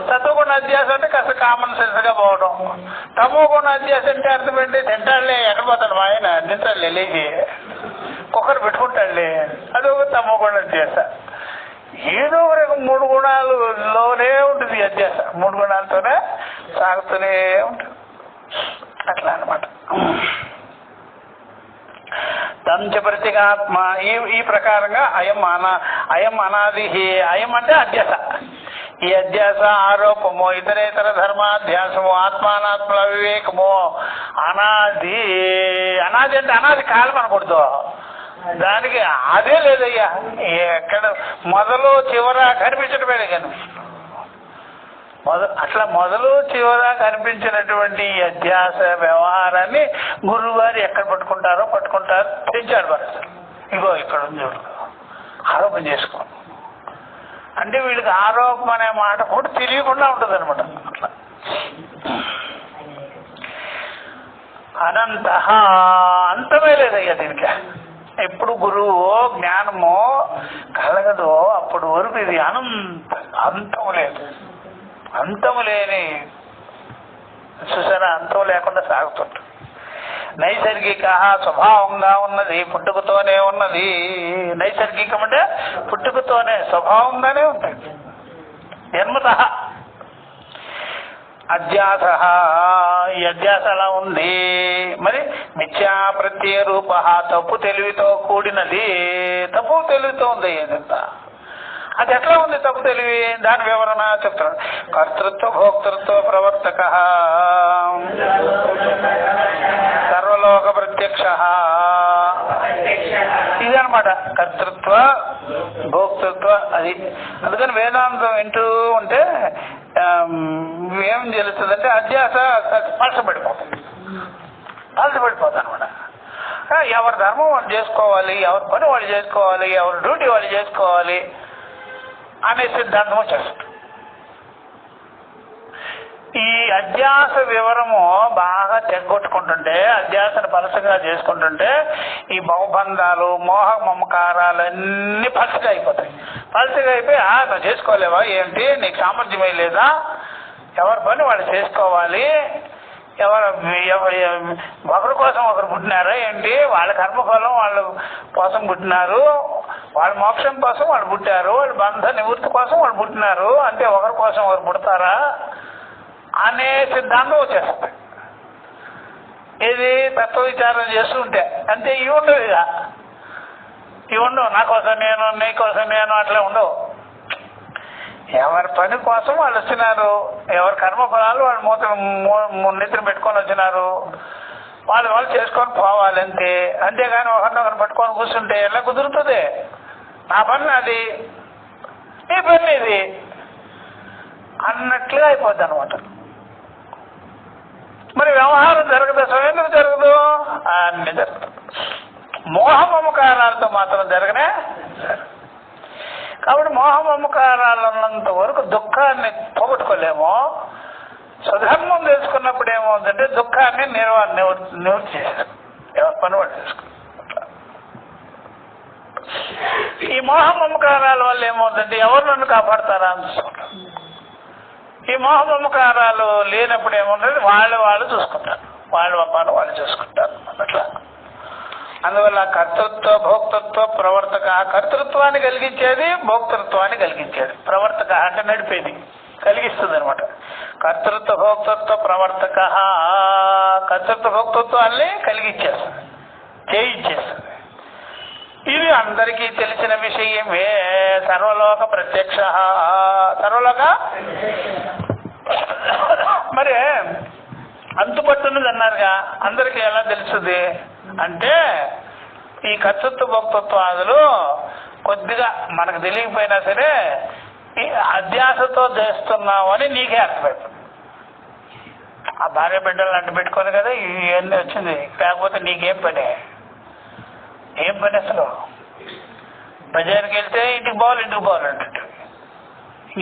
సత్వగుణ అధ్యాస అంటే కాస్త కామన్ సెన్స్ గా పోవడం. తమో గుణ అధ్యాస అంటే అర్థం ఏంటి? తింటాడులే, ఎక్కడ పోతాడు మా ఆయన, తింటాడులే, లేచి కుక్కర్ పెట్టుకుంటాడులే, అదొక తమో గుణ అధ్యాస. ఏదో ఒక మూడు గుణాలలోనే ఉంటుంది అధ్యాస, మూడు గుణాలతోనే సాగుతూనే ఉంటుంది. అట్లా అనమాట. తంచ ప్రతిగాత్మ ఈ ప్రకారంగా అయం అనాది. అయం అంటే అధ్యాస. ఈ అధ్యాస ఆరోపము, ఇతరేతర ధర్మాధ్యాసము, ఆత్మానాత్మల వివేకము అనాది. అనాది అంటే అనాది కాలం అనకూడదు, దానికి అదే లేదయ్యా. ఎక్కడ మొదలు చివర కనిపించడమే కనిపిస్తుంది. అట్లా మొదలు చివర కనిపించినటువంటి అధ్యాస వ్యవహారాన్ని గురువు గారు ఎక్కడ పట్టుకుంటారో తెచ్చాడు మరి. ఇగో ఇక్కడ ఉంది, ఆరోపణ చేసుకో అంటే వీళ్ళకి ఆరోపణ అనే మాట కూడా తెలియకుండా ఉంటుంది అనమాట. అట్లా అనంత అంతమే లేదయ్యా దీనికి. ఎప్పుడు గురువు జ్ఞానము కలగదో అప్పుడు వరకు ఇది అంతము లేదు. అంతము లేని చూసారా, అంతం లేకుండా సాగుతుంటుంది. నైసర్గిక స్వభావంగా ఉన్నది, పుట్టుకతోనే ఉన్నది. నైసర్గికం అంటే పుట్టుకతోనే స్వభావంగానే ఉంటుంది, జన్మత. అధ్యాస, ఈ అధ్యాస అలా ఉంది. మరి మిథ్యా ప్రత్యయ రూప, తప్పు తెలివితో కూడినది. తప్పు తెలివితో ఉంది ఇదంతా. అది ఎట్లా ఉంది తప్పు తెలివి? దాని వివరణ చెప్తున్నాడు. కర్తృత్వ భోక్తృత్వ ప్రవర్తక, సర్వలోక ప్రత్యక్ష. ఇదనమాట కర్తృత్వ భోక్తృత్వ. అది అందుకని వేదాంతం వింటూ ఉంటే ఏం తెలుస్తుందంటే అధ్యాస పలసపడిపోతుంది అనమాట. ఎవరి ధర్మం వాళ్ళు చేసుకోవాలి, ఎవరి పని వాళ్ళు చేసుకోవాలి, ఎవరి డ్యూటీ వాళ్ళు చేసుకోవాలి అనే సిద్ధాంతం వచ్చేస్తుంది. ఈ అధ్యాస వివరము బాగా తెగొట్టుకుంటుంటే, అధ్యాసను పలసగా చేసుకుంటుంటే ఈ బహుబంధాలు, మోహ మమకారాలు అన్నీ పలసగా అయిపోతాయి. పలసగా అయిపోయి నువ్వు చేసుకోలేవా ఏంటి, నీకు సామర్థ్యమే లేదా, ఎవరి పని వాళ్ళు చేసుకోవాలి, ఒకరి కోసం ఒకరు పుట్టినారా ఏంటి, వాళ్ళ కర్మఫలం వాళ్ళ కోసం పుట్టినారు, వాళ్ళ మోక్షం కోసం వాళ్ళు పుట్టారు, వాళ్ళ బంధ నివృత్తి కోసం వాళ్ళు పుట్టినారు, అంటే ఒకరి కోసం ఒకరు పుడతారా అనే సిద్ధాంతం వచ్చేస్తాయి. ఇది తత్వ విచారం చేస్తుంటే అంతే. ఇవి ఉండవు, ఇవి ఉండవు. నా కోసం నేను, నీ కోసం నేను, అట్లా ఉండవు. ఎవరి పని కోసం వాళ్ళు వచ్చినారు, ఎవరి కర్మఫలాలు వాళ్ళు నెత్తిన పెట్టుకొని వచ్చినారు, వాళ్ళు చేసుకొని పోవాలి అంతే. అంతేగాని ఒకరినొకరు పట్టుకొని కూర్చుంటే ఎలా కుదురుతుంది? నా పని అది, నీ పని ఇది అన్నట్లుగా అయిపోద్ది అనమాట. మరి వ్యవహారం జరగదు. అసలు ఎందుకు జరగదు? అన్ని జరగదు. మోహమమకారాలతో మాత్రం జరగనే. కాబట్టి మోహమమకారాలు ఉన్నంత వరకు దుఃఖాన్ని పోగొట్టుకోలేము. స్వధర్మం తెలుసుకున్నప్పుడు ఏమవుతుందంటే దుఃఖాన్ని నివృత్తి చేశారు, పని వాళ్ళు చేసుకున్నారు. ఈ మోహమమకారాల వల్ల ఏమవుతుందంటే ఎవరు నన్ను కాపాడతారా అని చూసుకుంటారు. ఈ మోహమమకారాలు లేనప్పుడు ఏముంటుంది, వాళ్ళు చూసుకుంటారు, వాళ్ళ పని వాళ్ళు చూసుకుంటారు అట్లా. అందువల్ల కర్తృత్వ భోక్తృత్వ ప్రవర్తక, కర్తృత్వాన్ని కలిగించేది భోక్తృత్వాన్ని కలిగించేది, ప్రవర్తక అంటే నడిపేది, కలిగిస్తుంది అనమాట. కర్తృత్వ భోక్తృత్వ ప్రవర్తక, కర్తృత్వ భోక్తృత్వాన్ని కలిగించేస్తుంది, చేయించేస్తుంది. ఇది అందరికీ తెలిసిన విషయమే. సర్వలోక ప్రత్యక్ష, సర్వలోక. మరి అంతుపట్టున్నది అన్నారుగా, అందరికీ ఎలా తెలుస్తుంది అంటే ఈ కర్తృత్వ భోక్తృత్వాదులు కొద్దిగా మనకు తెలియకపోయినా సరే ఈ అధ్యాసతో చేస్తున్నామని నీకే అర్థమవుతుంది. ఆ భార్య బిడ్డలను అంటు పెట్టుకోను కదా ఇవన్నీ వచ్చింది, లేకపోతే నీకేం పని, ఏం పని అసలు? బజార్కి వెళ్తే ఇంటికి పోవాలంటే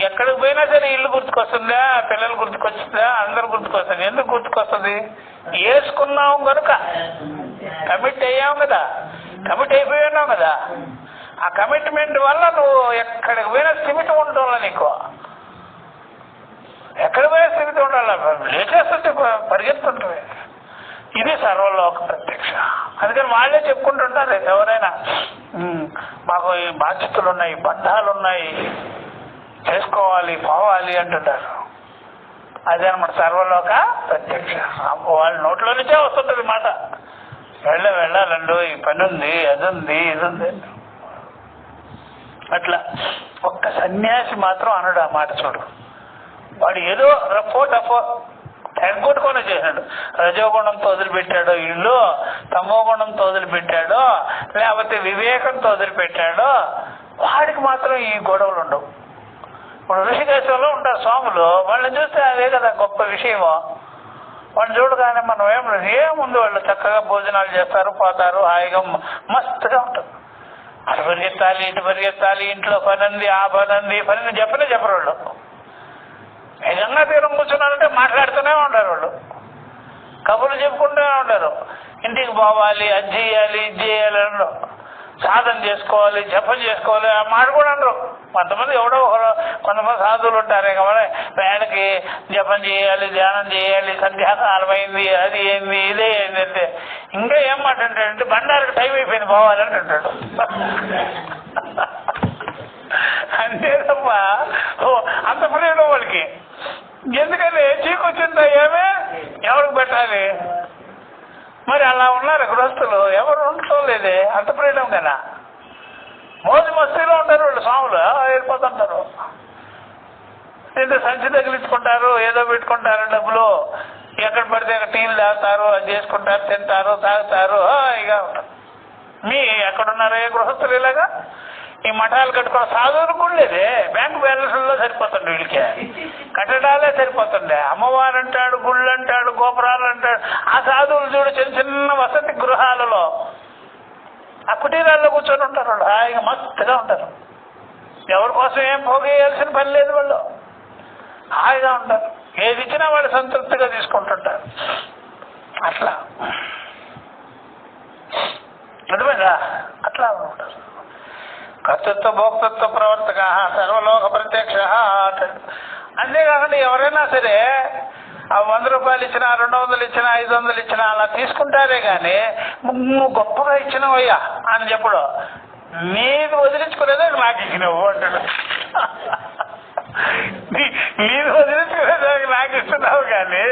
ఎక్కడికి పోయినా సరే ఇల్లు గుర్తుకొస్తుందా, పిల్లలు గుర్తుకొచ్చిందా, అందరు గుర్తుకొస్తుంది. ఎందుకు గుర్తుకొస్తుంది? వేసుకున్నాం కనుక, కమిట్ అయ్యాం కదా, కమిట్ అయిపోయినావు కదా. ఆ కమిట్మెంట్ వల్ల నువ్వు ఎక్కడికి పోయినా స్థిమితం ఉండాలా, నీకు ఎక్కడికి పోయినా స్థిమితం ఉండాలా, లేచేస్తుంటే పరిగెత్తుంటుంది. ఇది సర్వలోక ప్రత్యక్ష. అందుకని వాళ్ళే చెప్పుకుంటుంటారు ఎవరైనా, మాకు ఈ బాధ్యతలు ఉన్నాయి, బంధాలు ఉన్నాయి, చేసుకోవాలి, పోవాలి అంటుంటారు. అదే అనమాట సర్వలోక ప్రత్యక్ష. వాళ్ళ నోట్లో నుంచే వస్తుంటుంది మాట, వెళ్ళాలండు, ఈ పని ఉంది, అది ఉంది, ఇది ఉంది. అట్లా ఒక్క సన్యాసి మాత్రం అనడు ఆ మాట. చూడు, వాడు ఏదో రఫో తెగొట్టుకొని చేశాడు. రజోగుణంతో వదిలిపెట్టాడో ఇల్లు, తమో గుణంతో వదిలిపెట్టాడో, లేకపోతే వివేకంతో వదిలిపెట్టాడో, వాడికి మాత్రం ఈ గొడవలు ఉండవు. ఇప్పుడు ఋషికేశంలో ఉంటారు స్వాములు, వాళ్ళని చూస్తే అదే కదా గొప్ప విషయము. వాళ్ళు చూడగానే మనం ఏముంది, వాళ్ళు చక్కగా భోజనాలు చేస్తారు, పోతారు, హాయిగా మస్తుగా ఉంటారు. అటు పరిగెత్తాలి, ఇటు పరిగెత్తాలి, ఇంట్లో పనంది, ఆ పనంది, పని చెప్పరు వాళ్ళు. గంగా తీరం కూర్చున్నారంటే మాట్లాడుతూనే ఉంటారు వాళ్ళు, కబుర్లు చెప్పుకుంటూనే ఉంటారు. ఇంటికి పోవాలి, అది చేయాలి, ఇది చేయాలి అనరు, సాధన చేసుకోవాలి, జపం చేసుకోవాలి ఆ మాట కూడా అనరు. కొంతమంది కొంతమంది సాధువులు ఉంటారే కాబట్టి వేళకి జపం చేయాలి, ధ్యానం చేయాలి, సంధ్యాకాలం అయింది, అది ఏంది, ఇదే ఏంది అంటే ఇంకా ఏం మాట అంటాడంటే బండారికి టైం అయిపోయింది పోవాలని అంటాడు. అంతే తప్ప అంత ఫ్రీడమ్ వాళ్ళకి. ఎందుకని చీకొచ్చిందా ఏమే ఎవరికి పెట్టాలి? మరి అలా ఉన్నారు గృహస్థులు, ఎవరు ఉండటం లేదే, అంత ఫ్రీడమ్ కదా. మోజు మస్తీలో ఉంటారు వాళ్ళు, స్వాములు వెళ్ళిపోతుంటారు. ఏదో సంచి తగిలించుకుంటారు, ఏదో పెట్టుకుంటారు, డబ్బులు ఎక్కడ పడితే అక్కడ టీలు తాగుతారు, అది చేసుకుంటారు, తింటారు, తాగుతారు, ఇక ఉంటారు. మీ ఎక్కడున్నారే గృహస్థులు ఇలాగా? ఈ మఠాలు కట్టుకున్న సాధువులు కూడా లేదే, బ్యాంకు బ్యాలెన్స్లో సరిపోతుండే, వీళ్ళకి కట్టడాలే సరిపోతుండే. అమ్మవారు అంటాడు, గుళ్ళు అంటాడు, గోపురాలు అంటాడు. ఆ సాధువులు చూడు చిన్న చిన్న వసతి గృహాలలో, ఆ కుటీరాల్లో కూర్చొని ఉంటారు వాళ్ళు, హాయిగా మస్తుగా ఉంటారు. ఎవరి కోసం ఏం పోగేయాల్సిన పని లేదు, వాళ్ళు హాయిగా ఉంటారు. ఏది ఇచ్చినా వాళ్ళు సంతృప్తిగా తీసుకుంటుంటారు. అట్లా అర్థమైందా? అట్లా ఉంటారు. కర్తృత్వ భోక్తృత్వ ప్రవర్తక సర్వలోక ప్రత్యక్ష. అంతేకాకుండా ఎవరైనా సరే ఆ 100 రూపాయలు ఇచ్చినా, 200 ఇచ్చినా, 500 ఇచ్చినా అలా తీసుకుంటారే కానీ నువ్వు గొప్పగా ఇచ్చినవయ్యా అని చెప్పడు. నీది వదిలించుకునేదే నాకు ఇచ్చినవు అంటాడు. నీది వదిలించుకునేదానికి నాకు ఇస్తున్నావు కానీ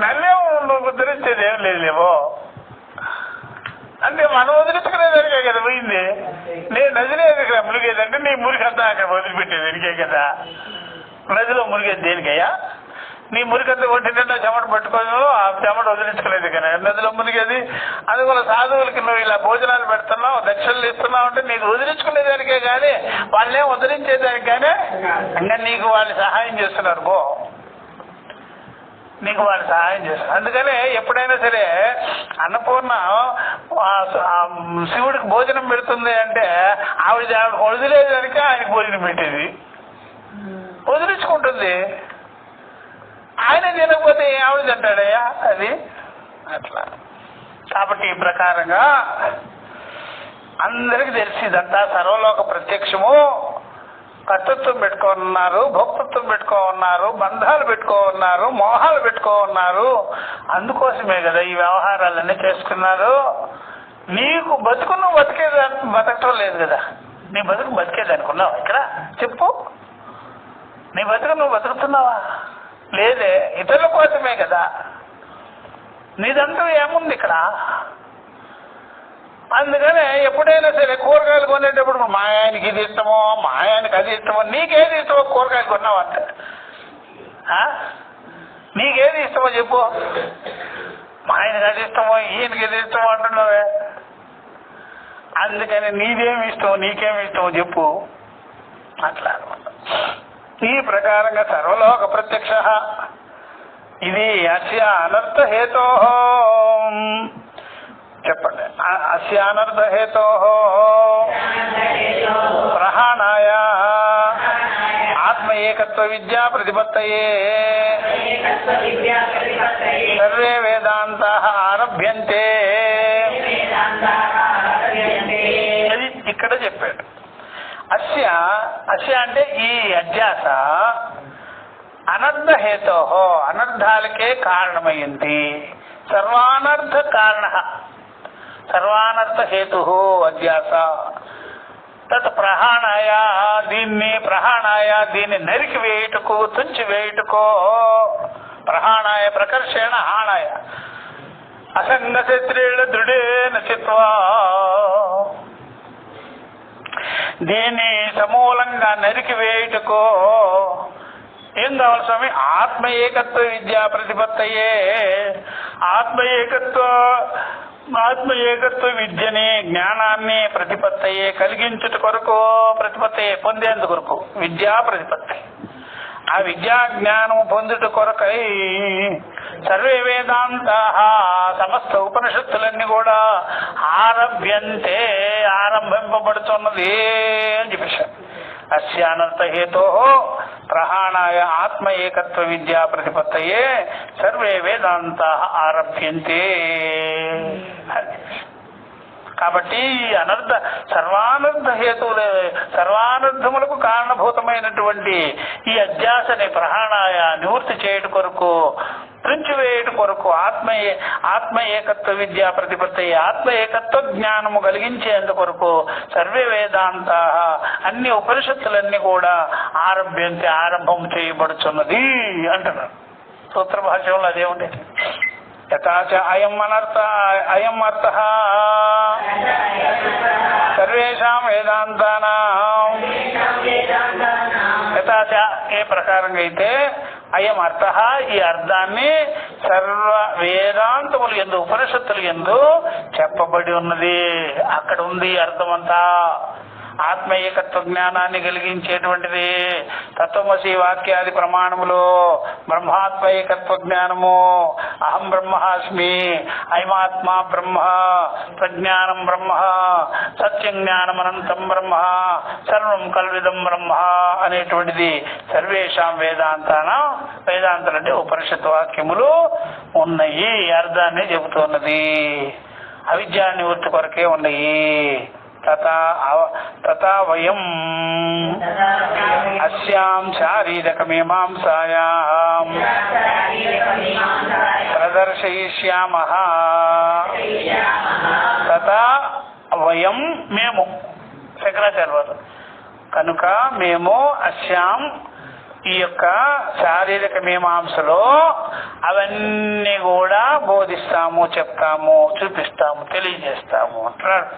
నన్నేమో నువ్వు ఉద్ధరించేది ఏం లేదేమో. అంటే మనం వదిలించుకునేదానికే కదా పోయింది. నేను నదిలో ఎదుగురా మునిగేదంటే నీ మురికంతా అక్కడ వదిలిపెట్టేది ఎనికే కదా. నదిలో మునిగేది దేనికయ్యా? నీ మురికంతా ఒంటింటే చెమట పట్టుకోదు, ఆ చెమట వదిలించుకునేది కదా నదిలో మునిగేది. అందువల్ల సాధువులకి నువ్వు ఇలా భోజనాలు పెడుతున్నావు, దక్షిణలు ఇస్తున్నావు అంటే నీకు వదిలించుకునేదానికే కానీ వాళ్ళేం వదిలించేదానికి కానీ ఇంకా నీకు వాళ్ళు సహాయం చేస్తున్నారు. గో నీకు వాళ్ళు సహాయం చేస్తారు. అందుకనే ఎప్పుడైనా సరే అన్నపూర్ణ శివుడికి భోజనం పెడుతుంది అంటే ఆవిడ వదిలేదానికి ఆయనకి భోజనం పెట్టేది, వదిలించుకుంటుంది. ఆయన తినకపోతే ఆవిడ తింటాడయ్యా అది అట్లా. కాబట్టి ఈ ప్రకారంగా అందరికి తెలిసి ఇదంతా సర్వలోక ప్రత్యక్షము. కర్తృత్వం పెట్టుకోనున్నారు, భోక్తృత్వం పెట్టుకోనున్నారు, బంధాలు పెట్టుకోనున్నారు, మోహాలు పెట్టుకోనున్నారు. అందుకోసమే కదా ఈ వ్యవహారాలన్నీ చేసుకున్నారు. నీకు బతుకు నువ్వు బతకటం లేదు కదా. నీ బతుకు బతికేది అనుకున్నావా? ఇక్కడ చెప్పు, నీ బతుకు నువ్వు బతుకుతున్నావా? లేదే, ఇతరుల కోసమే కదా. నీదంటూ ఏముంది ఇక్కడ? అందుకనే ఎప్పుడైనా సరే కూరగాయలు కొనేటప్పుడు మా ఆయనకి ఇది ఇష్టమో, మా ఆయనకి అది ఇష్టమో, నీకేది ఇష్టమో కూరగాయలు కొన్నావంటే నీకేది ఇష్టమో చెప్పు. మా ఆయనకి అది ఇష్టమో, ఈయనకి ఇది ఇష్టమో అంటున్నావే. అందుకని నీదేమి ఇష్టమో, నీకేమి ఇష్టమో చెప్పు. అట్లా అనమాట. ఈ ప్రకారంగా సర్వలోక ప్రత్యక్ష ఇది అస్య అనర్థ హేతో. చెప్పండి. అస్య అనర్థ హేతో ప్రహాణాయ ఆత్మ ఏకత్వ విద్యా ప్రతిపత్తయే సర్వే వేదాంతాః ఆరభ్యంతే. అది ఇక్కడ చెప్పాడు. అస్య అస్య అంటే ఈ అధ్యాస అనర్థ హేతో అనర్థాలకే కారణమైంది. సర్వానర్థ కారణ సర్వానర్థ హేతు అధ్యాస. తత్ ప్రహాణాయ దీన్ని నరికి వేయుటకు, తుంచి వేయుటకో. ప్రహాణాయ ప్రకర్షేణ హాణాయ అసంగ శత్రేణ దృఢేన చిత్వా. దీన్ని సమూలంగా నరికి వేయుటకో ఏం కావాలి స్వామి? ఆత్మ ఏకత్వ విద్యా ప్రతిపత్తయే. ఆత్మ ఏకత్వ విద్యని, జ్ఞానాన్ని ప్రతిపత్తయే కలిగించుట కొరకు, ప్రతిపత్తయే పొందేందు కొరకు విద్యా ప్రతిపత్తి. ఆ విద్యా జ్ఞానం పొందుట కొరకై సర్వే వేదాంతాః సమస్త ఉపనిషత్తులన్నీ కూడా ఆరభ్యంతే ఆరంభింపబడుతున్నది అని చెప్పేశారు. అస్య అనర్థ హేతో ప్రహాణాయ ఆత్మ ఏకత్వ విద్యా ప్రతిపత్తయే సర్వే వేదాంతాః ఆరభ్యంతే. కాబట్టి సర్వానర్థ హేతువులే, సర్వానర్థములకు కారణభూతమైనటువంటి ఈ అధ్యాసని ప్రహాణాయ నివృత్తి చేయుట కొరకు, త్రుంచివేయుట కొరకు ఆత్మ ఏకత్వ విద్యా ప్రతిపత్తి, ఆత్మ ఏకత్వ జ్ఞానము కలిగించేందు కొరకు సర్వే వేదాంత అన్ని ఉపనిషత్తులన్నీ కూడా ఆరంభ్యంతే ఆరంభం చేయబడుచున్నది అంటున్నారు. సూత్ర భాష్యంలో అదే ఉండేది. యథాచ అయం అర్థః సర్వేషాం వేదాంతానాం. యథాచ ఏ ప్రకారంగా అయితే అయం అర్థః ఈ అర్థాన్ని సర్వ వేదాంతములు యందు ఉపనిషత్తులు యందు చెప్పబడి ఉన్నది. అక్కడ ఉంది అర్థమంతా. ఆత్మ ఏకత్వ జ్ఞానాన్ని కలిగించేటువంటిది తత్వమసి వాక్యాది ప్రమాణములు. బ్రహ్మాత్మ ఏకత్వ జ్ఞానము, అహం బ్రహ్మాస్మి, అయమాత్మా బ్రహ్మ, ప్రజ్ఞానం బ్రహ్మ, సత్యం జ్ఞానం అనంతం బ్రహ్మ, సర్వం కల్విదం బ్రహ్మ అనేటువంటిది సర్వేషాం వేదాంతానం. వేదాంతాలు అంటే ఉపనిషత్ వాక్యములు ఉన్నాయి. అర్థాన్ని చెబుతున్నది. అవిద్యా నివృత్తి కొరకే ఉన్నాయి. తథా వయం అస్యాం శారీరక మీమాంసాయాం ప్రదర్శయిష్యామః. తథా వయం మేము, శంకరాచార్య వారు, కనుక మేము అస్యాం ఈ యొక్క శారీరక మీమాంసలో అవన్నీ కూడా బోధిస్తాము, చెప్తాము, చూపిస్తాము, తెలియజేస్తాము అంటున్నాడు.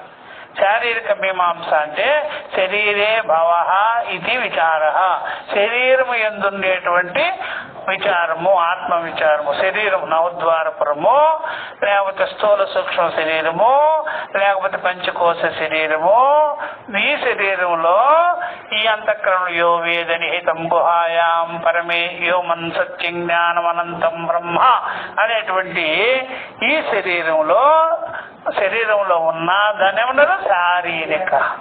శారీరక మీమాంస అంటే శరీరే భవ ఇది విచార. శరీరము యందుండేటువంటి విచారము, ఆత్మ విచారము, శరీరం నవద్వారపురము, లేకపోతే స్థూల సూక్ష్మ శరీరము, లేకపోతే పంచకోశ శరీరము, ఈ శరీరంలో ఈ అంతఃకరణం యో వేద నిహితం గుహాయాం పరమే యోమన్ సత్యం జ్ఞానం అనంతం బ్రహ్మ అనేటువంటి ఈ శరీరంలో ఉన్న దాన్ని ఏమన్నారు? శారీరక.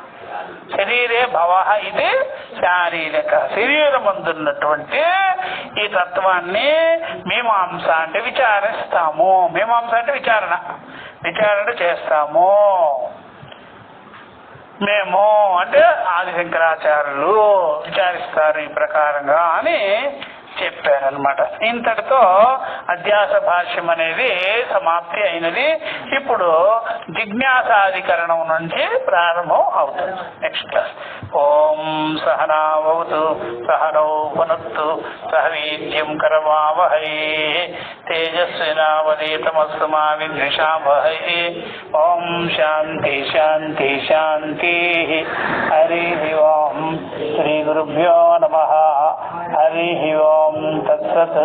శరీరే భవ, ఇది శారీరక. శరీరం అందున్నటువంటి ఈ తత్వాన్ని మీమాంస అంటే విచారిస్తాము. మీమాంస అంటే విచారణ చేస్తాము. మేము అంటే ఆది శంకరాచార్యులు విచారిస్తారు ఈ ప్రకారంగా అని చెప్పారనమాట. ఇంతటితో అధ్యాస భాష్యం అనేది సమాప్తి అయినది. ఇప్పుడు జిజ్ఞాసాధికరణం నుంచి ప్రారంభం అవుతుంది. Next class. ఓం సహనావతు సహనౌ భునత్తు సహ వీర్యం కరవావహై తేజస్వినావధీతమస్తు మా విద్విషావహై. ఓం శాంతి శాంతి శాంతి. హరి ఓం. శ్రీ గురుభ్యో నమః. హరి ఓం. తత్సత్.